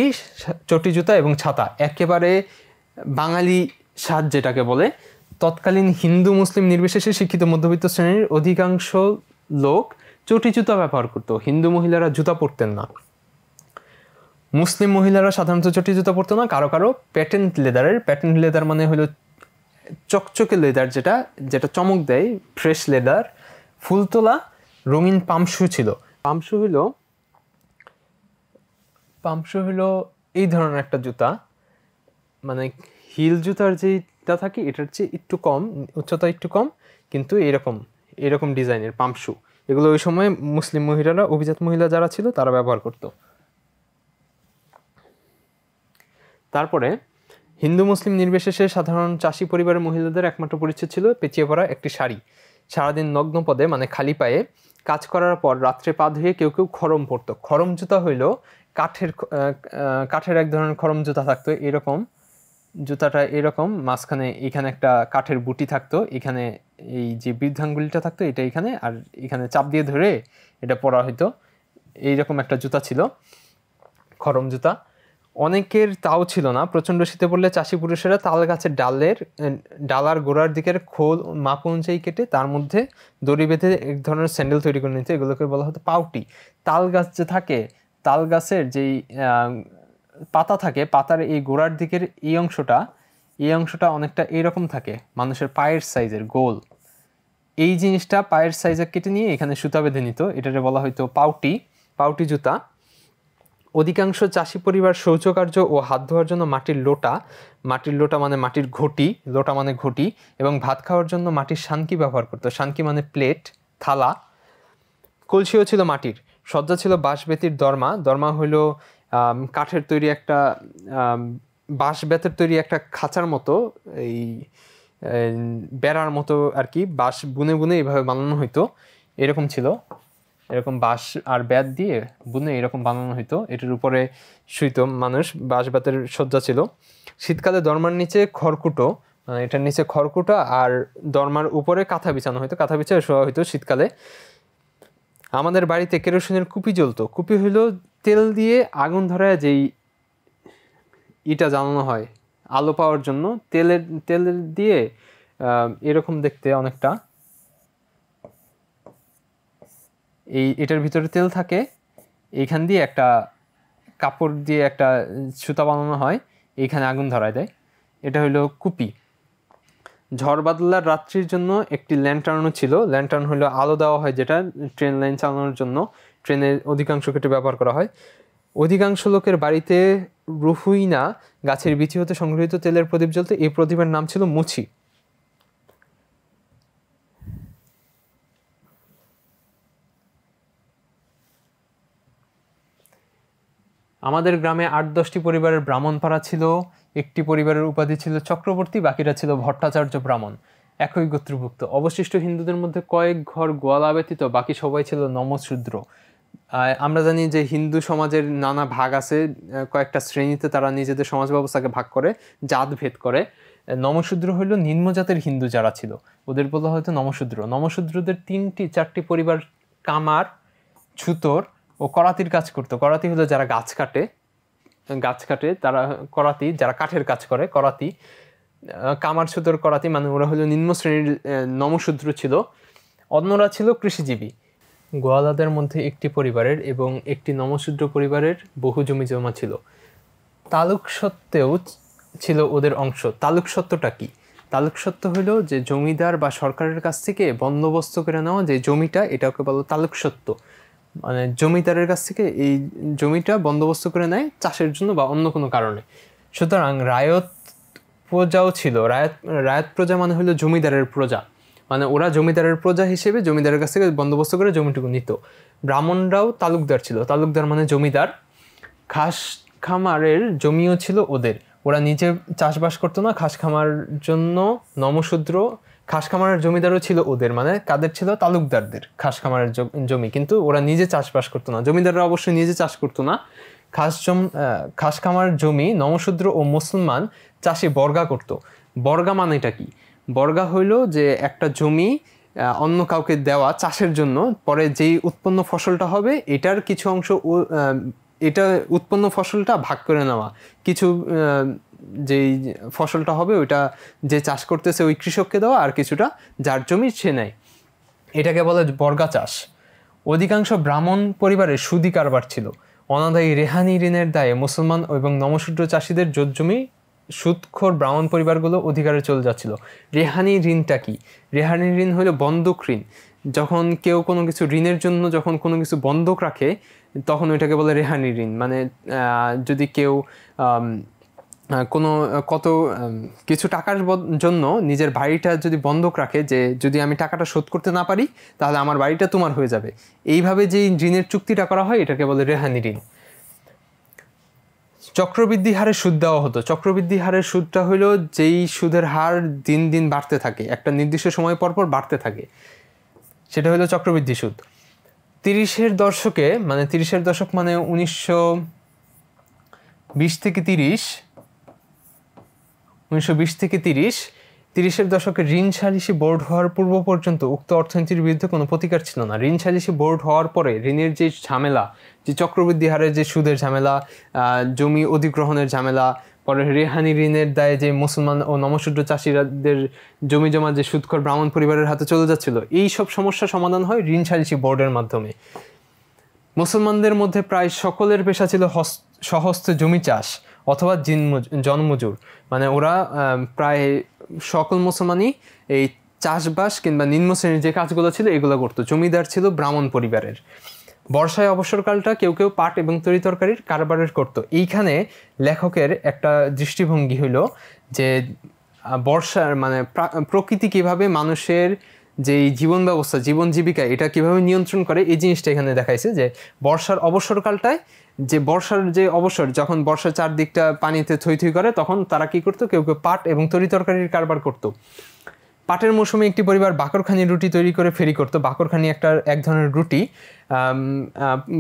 চটি জুতা এবং ছাতা। একেবারে বাঙালি সাজ যেটাকে বলে। তৎকালীন হিন্দু মুসলিম নির্বিশেষে শিক্ষিত মধ্যবিত্ত শ্রেণীর অধিকাংশ লোক চটি জুতা ব্যবহার করতো। হিন্দু মহিলারা জুতা পরতেন না। মুসলিম মহিলারা সাধারণত চটি জুতা পরতো না। কারো কারো প্যাটেন্ট লেদারের, প্যাটেন্ট লেদার মানে হলো চকচকে লেদার, যেটা যেটা চমক দেয়, ফ্রেশ লেদার, ফুলতোলা রঙিন পামশু ছিল। পামশু হলো এই ধরনের একটা জুতা, মানে হিল জুতার যেটা থাকে এটার চেয়ে একটু কম, উচ্চতা একটু কম, কিন্তু এরকম ডিজাইনের পামশু। এগুলো ওই সময় মুসলিম মহিলারা, অভিজাত মহিলা যারা ছিল তারা ব্যবহার করত। তারপরে হিন্দু মুসলিম নির্বিশেষে সাধারণ চাষি পরিবারের মহিলাদের একমাত্র পরিচ্ছদ ছিল পেঁচিয়ে পরা একটি শাড়ি। সারাদিন নগ্ন পদে মানে খালি পায়ে কাজ করার পর রাত্রে পা ধুয়ে কেউ কেউ খরম পরতো। খরম জুতা হইল কাঠের এক ধরনের খরম জুতা থাকতো, এরকম জুতাটা এরকম, মাঝখানে এখানে একটা কাঠের বুটি থাকতো, এখানে এই যে বৃদ্ধাঙ্গুলিটা থাকতো এটা এখানে, আর এখানে চাপ দিয়ে ধরে এটা পরা হইতো। এইরকম একটা জুতা ছিল খরম জুতা। অনেকের তাও ছিল না। প্রচণ্ড শীতে পড়লে চাষি পুরুষেরা তাল গাছের ডালার গোড়ার দিকের খোল মাপ অনুযায়ী কেটে তার মধ্যে দড়ি বেঁধে এক ধরনের স্যান্ডেল তৈরি করে নিত। এগুলোকে বলা হতো পাউটি। তাল গাছ যে থাকে, তাল গাছের যেই পাতা থাকে, পাতার এই গোড়ার দিকের এই অংশটা অনেকটা এইরকম থাকে, মানুষের পায়ের সাইজের গোল। এই জিনিসটা পায়ের সাইজে কেটে নিয়ে এখানে সুতা বেঁধে নিত, এটাকে বলা হয়তো পাউটি জুতা। অধিকাংশ চাষি পরিবার শৌচকার্য ও হাত ধোয়ার জন্য মাটির লোটা মানে মাটির ঘটি, লোটা মানে ঘটি, এবং ভাত খাওয়ার জন্য মাটির শানকি ব্যবহার করতো। শানকি মানে প্লেট, থালা। কলসিও ছিল মাটির। সজ্জা ছিল বাঁশ বেতির দরমা হইল কাঠের তৈরি একটা, বাঁশ বেতের তৈরি একটা খাঁচার মতো, এই বেড়ার মতো আর কি, বাঁশ বুনে বুনে এইভাবে বানানো হইতো। এরকম ছিল, এরকম বাঁশ আর বেত দিয়ে বুনে এরকম বানানো হইতো। এটার উপরে শুইতো মানুষ, বাঁশ বেতের সজ্জা ছিল। শীতকালে দরমার নিচে খড়কুটো, এটার নিচে খড়কুটো আর দরমার উপরে কাঁথা বিছানো হইতো, কাঁথা বিছানো শোয়া হইতো শীতকালে। আমাদের বাড়িতে কেরোসিনের কুপি জ্বলতো। কুপি হইলো তেল দিয়ে আগুন ধরায় যেই ইটা জ্বালানো হয় আলো পাওয়ার জন্য, তেল দিয়ে এরকম দেখতে অনেকটা, এটার ভিতরে তেল থাকে, এইখান দিয়ে একটা কাপড় দিয়ে একটা সুতা বানানো হয়, এইখানে আগুন ধরায় দেয়, এটা হইলো কুপি। ঝড় বাদলার রাত্রির জন্য একটি ল্যান্টার্নও ছিল। ল্যান্টার্ন হলো আলো দেওয়া হয় যেটা ট্রেন লাইন চালানোর জন্য, ট্রেনের অধিকাংশ ক্ষেত্রে ব্যবহার করা হয়। অধিকাংশ লোকের বাড়িতে রুহুইনা গাছের বিচি হতে সংগৃহীত তেলের প্রদীপ জ্বলতো। এই প্রদীপের নাম ছিল মুছি। আমাদের গ্রামে 8-10টি পরিবারের ব্রাহ্মণপাড়া ছিল। একটি পরিবারের উপাধি ছিল চক্রবর্তী, বাকিরা ছিল ভট্টাচার্য ব্রাহ্মণ, একই গোত্রভুক্ত। অবশিষ্ট হিন্দুদের মধ্যে কয়েক ঘর গোয়ালা ব্যতীত বাকি সবাই ছিল নমশূদ্র। আমরা জানি যে হিন্দু সমাজের নানা ভাগ আছে, কয়েকটা শ্রেণীতে তারা নিজেদের সমাজ ব্যবস্থাকে ভাগ করে, জাত ভেদ করে। নমশূদ্র হইল নিম্নজাতের হিন্দু যারা ছিল, ওদের বলা হয়তো নমশূদ্র। নমশূদ্রদের 3-4টি পরিবার কামার, ছুতর ও করাতির কাজ করতো। করাতি হলো যারা গাছ কাটে তারা করাতি, যারা কাঠের কাজ করে করাতি। কামার, ছুতর, করাতি মানে ওরা হলো নিম্ন শ্রেণীর নমশূদ্র ছিল। অন্যরা ছিল কৃষিজীবী। গোয়ালাদের মধ্যে একটি পরিবারের এবং একটি নমশূদ্র পরিবারের বহু জমি জমা ছিল। তালুক সত্ত্বেও ছিল ওদের অংশ। তালুক সত্ত্বটা কি? তালুক সত্ত্ব হলো যে জমিদার বা সরকারের কাছ থেকে বন্দোবস্ত করে নেওয়া যে জমিটা, এটাকে বলো তালুক সত্ত্ব। মানে জমিদারের কাছ থেকে এই জমিটা বন্দোবস্ত করে নেয় চাষের জন্য বা অন্য কোনো কারণে। সুতরাং রায়ত প্রজাও ছিল। রায়ত প্রজা মানে হলো জমিদারের প্রজা, মানে ওরা জমিদারের প্রজা হিসেবে জমিদারের কাছ থেকে বন্দোবস্ত করে জমিটুকু নিত। ব্রাহ্মণরাও তালুকদার ছিল। তালুকদার মানে জমিদার। খাস খামারের জমিও ছিল ওদের। ওরা নিজে চাষবাস করতো না। খাস খামার জন্য নমশূদ্র, খাস খামারের জমিদারও ছিল ওদের, মানে কাদের ছিল? তালুকদারদের খাস খামারের জমি, কিন্তু ওরা নিজে চাষবাস করতো না। জমিদাররা অবশ্যই নিজে চাষ করতো না। খাস খামারের জমি নমশূদ্র ও মুসলমান চাষি বর্গা করতো। বর্গা মানেটা কি? বর্গা হইল যে একটা জমি অন্য কাউকে দেওয়া চাষের জন্য, পরে যেই উৎপন্ন ফসলটা হবে এটার কিছু অংশ, এটা উৎপন্ন ফসলটা ভাগ করে নেওয়া, কিছু যেই ফসলটা হবে ওইটা যে চাষ করতেছে ওই কৃষককে দেওয়া, আর কিছুটা যার জমি সে নেয়। এটাকে বলে বর্গা চাষ। অধিকাংশ ব্রাহ্মণ পরিবারের সুদি কারবার ছিল। অনাদায়ী রেহানি ঋণের দায়ে মুসলমান এবং নমশূদ্র চাষিদের জমি সুদখোর ব্রাহ্মণ পরিবারগুলো অধিকারে চলে যাচ্ছিল। রেহানি ঋণটা কি? রেহানি ঋণ হলো বন্ধক ঋণ। যখন কেউ কোনো কিছু ঋণের জন্য যখন কোনো কিছু বন্ধক রাখে তখন ওইটাকে বলে রেহানি ঋণ। মানে যদি কেউ কোনো কিছু টাকার জন্য নিজের বাড়িটা যদি বন্ধক রাখে, যে যদি আমি টাকাটা শোধ করতে না পারি তাহলে আমার বাড়িটা তোমার হয়ে যাবে, এইভাবে যেই ঋণের চুক্তিটা করা হয় এটাকে বলে রেহানি ঋণ। চক্রবৃদ্ধি হারে সুদ দেওয়া হতো। চক্রবৃদ্ধি হারের সুদটা হলো যেই সুদের হার দিন দিন বাড়তে থাকে, একটা নির্দিষ্ট সময় পর পর বাড়তে থাকে, সেটা হলো চক্রবৃদ্ধি সুদ। 30-এর দশকে, মানে 30-এর দশক মানে 1920 থেকে 30, 30-এর দশকে ঋণ সালিসি বোর্ড হওয়ার পূর্ব পর্যন্ত উক্ত অর্থনীতির বিরুদ্ধে কোনো প্রতিকার ছিল না। ঋণ সালিসি বোর্ড হওয়ার পরে ঋণের যে ঝামেলা, যে চক্রবৃদ্ধি হারের যে সুদের ঝামেলা, জমি অধিগ্রহণের ঝামেলা, পরে রেহানি ঋণের দায়ে যে মুসলমান ও নমশূদ্র চাষিরাদের জমি জমা যে সুদখোর ব্রাহ্মণ পরিবারের হাতে চলে যাচ্ছিল, এই সব সমস্যার সমাধান হয় ঋণ সালিসি বোর্ডের মাধ্যমে। মুসলমানদের মধ্যে প্রায় সকলের পেশা ছিল স্বহস্তে জমি চাষ অথবা জনমজুর। মানে ওরা প্রায় সকল মুসলমানই এই চাষবাস কিংবা নিম্ন শ্রেণীর যে কাজগুলো ছিল এগুলো করতো। জমিদার ছিল ব্রাহ্মণ পরিবারের। বর্ষায় অবসরকালটা কেউ কেউ পাট এবং তরিতরকারির কারবারের করতো। এইখানে লেখকের একটা দৃষ্টিভঙ্গি হলো যে বর্ষার মানে প্রকৃতি কিভাবে মানুষের যেই জীবন ব্যবস্থা, জীবন জীবিকা, এটা কিভাবে নিয়ন্ত্রণ করে, এই জিনিসটা এখানে দেখাইছে। যে বর্ষার অবসরকালটায়, যে বর্ষার যে অবসর, যখন বর্ষার চারদিকটা পানিতে থই থই করে, তখন তারা কি করতো, কেউ কেউ পাট এবং তরিতরকারির কারবার করতো। পাটের মৌসুমে একটি পরিবার বাকরখানি রুটি তৈরি করে ফেরি করতো। বাকরখানি এক ধরনের রুটি।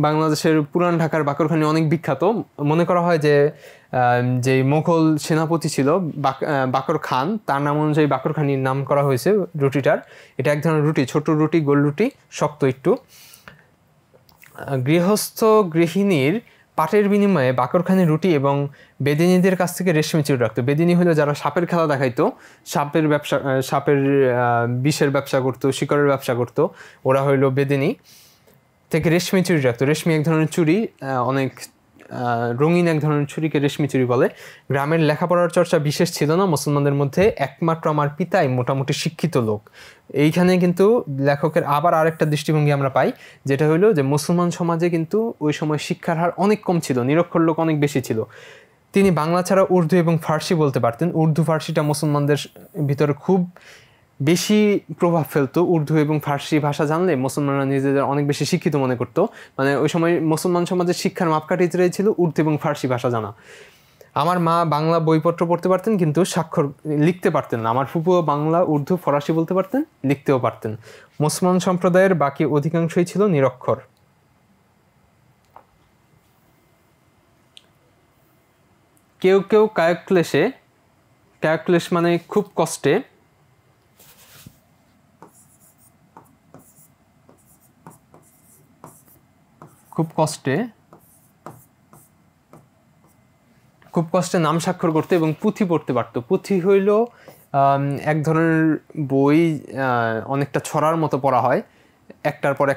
বাংলাদেশের পুরান ঢাকার বাকরখানি অনেক বিখ্যাত। মনে করা হয় যে যে মুঘল সেনাপতি ছিল বাকর খান, তার নাম অনুযায়ী বাকরখানির নাম করা হয়েছে রুটিটার। এটা এক ধরনের রুটি, ছোট রুটি, গোল রুটি, শক্ত একটু। গৃহস্থ গৃহিণীর পাটের বিনিময়ে বাকরখানি রুটি এবং বেদিনীদের কাছ থেকে রেশমি চুরি রাখতো। বেদিনী হলো যারা সাপের খেলা দেখাইতো, সাপের বিষের ব্যবসা করতো, শিকড়ের ব্যবসা করতো, ওরা হইলো বেদিনী, থেকে রেশমি চুরি রাখতো। রেশমি এক ধরনের চুরি, অনেক রঙিন এক ধরনের চুরিকে রেশমি চুরি বলে। গ্রামের লেখাপড়ার চর্চা বিশেষ ছিল না মুসলমানদের মধ্যে। একমাত্র আমার পিতাই মোটামুটি শিক্ষিত লোক। এইখানে কিন্তু লেখকের আবার আরেকটা দৃষ্টিভঙ্গি আমরা পাই, যেটা হলো যে মুসলমান সমাজে কিন্তু ওই সময় শিক্ষার হার অনেক কম ছিল, নিরক্ষর লোক অনেক বেশি ছিল। তিনি বাংলা ছাড়া উর্দু এবং ফার্সি বলতে পারতেন। উর্দু ফার্সিটা মুসলমানদের ভিতরে খুব বেশি প্রভাব ফেলতো। উর্দু এবং ফার্সি ভাষা জানলে মুসলমানরা নিজেদের অনেক বেশি শিক্ষিত মনে করতো। মানে ওই সময় মুসলমান সমাজের শিক্ষার মাপকাঠিটাই ছিল উর্দু এবং ফার্সি ভাষা জানা। আমার মা বাংলা বইপত্র পড়তে পারতেন কিন্তু স্বাক্ষর লিখতে পারতেন না। আমার ফুপুও বাংলা, উর্দু, ফরাসি বলতে পারতেন, লিখতেও পারতেন। মুসলমান সম্প্রদায়ের বাকি অধিকাংশই ছিল নিরক্ষর। কেউ কেউ কায়ক্লেশ মানে খুব কষ্টে, খুব কষ্টে নাম স্বাক্ষর করতে এবং পুঁথি পড়তে পারতো। পুঁথি হইল এক ধরনের বই, অনেকটা ছড়ার মতো পড়া হয়, একটার পর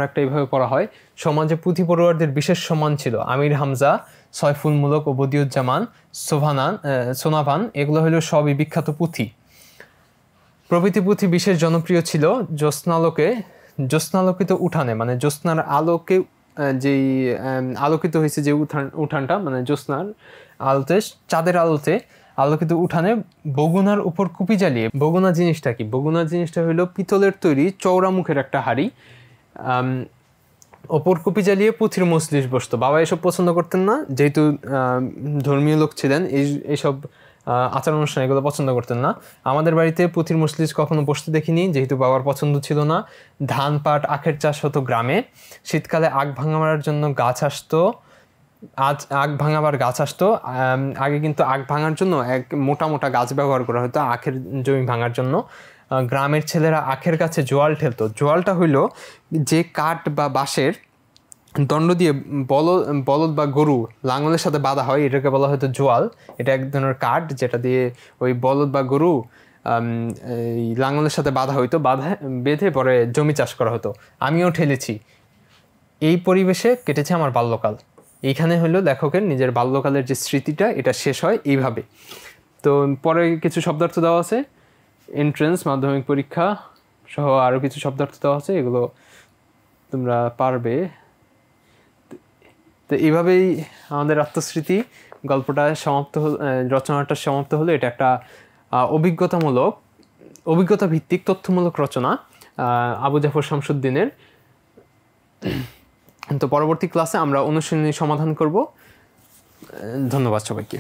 একটা এইভাবে পড়া হয়। সমাজে পুঁথি পড়ুয়ারদের বিশেষ সম্মান ছিল। আমির হামজা, সয়ফুল মুলক ও বদিউজ্জামান, সোনাভান, এগুলো হলো সবই বিখ্যাত পুঁথি। প্রভৃতি পুঁথি বিশেষ জনপ্রিয় ছিল। জ্যোৎস্নালোকিত উঠানে, মানে জ্যোৎস্নার আলোকে যেই আলোকিত হয়েছে যে উঠানটা, মানে জ্যোৎস্নার আলোতে, চাঁদের আলোতে আলোকিত উঠানে বগুনার উপর কুপি জ্বালিয়ে। বগুনা জিনিসটা কি? বগুনা জিনিসটা হলো পিতলের তৈরি চওড়া মুখের একটা হাঁড়ি, ওপর কুপি জ্বালিয়ে পুঁথির মজলিস বসতো। বাবা এসব পছন্দ করতেন না, যেহেতু ধর্মীয় লোক ছিলেন, এইসব আচার অনুষ্ঠান এগুলো পছন্দ করতেন না। আমাদের বাড়িতে পুঁথির মজলিস কখনো বসতে দেখিনি, যেহেতু বাবার পছন্দ ছিল না। ধান, পাট, আখের চাষ হতো গ্রামে। শীতকালে আখ ভাঙাবার জন্য আখ ভাঙাবার গাছ আসতো। আগে কিন্তু আখ ভাঙার জন্য এক মোটা মোটা গাছ ব্যবহার করা হতো আখের জমি ভাঙার জন্য। গ্রামের ছেলেরা আখের গাছে জোয়াল ঠেলতো। জোয়ালটা হইলো যে কাঠ বা বাঁশের দণ্ড দিয়ে বলদ বা গরু লাঙলের সাথে বাঁধা হয়, এটাকে বলা হয়তো জোয়াল। এটা এক ধরনের কাঠ যেটা দিয়ে ওই বলদ বা গরু লাঙলের সাথে বাঁধা হইতো, বেঁধে পরে জমি চাষ করা হতো। আমিও ঠেলেছি, এই পরিবেশে কেটেছে আমার বাল্যকাল। এইখানে হলো লেখকের নিজের বাল্যকালের যে স্মৃতিটা এটা শেষ হয় এইভাবে। তো পরে কিছু শব্দার্থ দেওয়া আছে, এন্ট্রেন্স মাধ্যমিক পরীক্ষা সহ আরও কিছু শব্দার্থ দেওয়া আছে, এগুলো তোমরা পারবে। তো এইভাবেই আমাদের আত্মস্মৃতি গল্পটা সমাপ্ত হল, রচনাটা সমাপ্ত হলো। এটা একটা অভিজ্ঞতা ভিত্তিক তথ্যমূলক রচনা আবু জাফর শামসুদ্দিনের। তো পরবর্তী ক্লাসে আমরা অনুশীলনী সমাধান করব। ধন্যবাদ সবাইকে।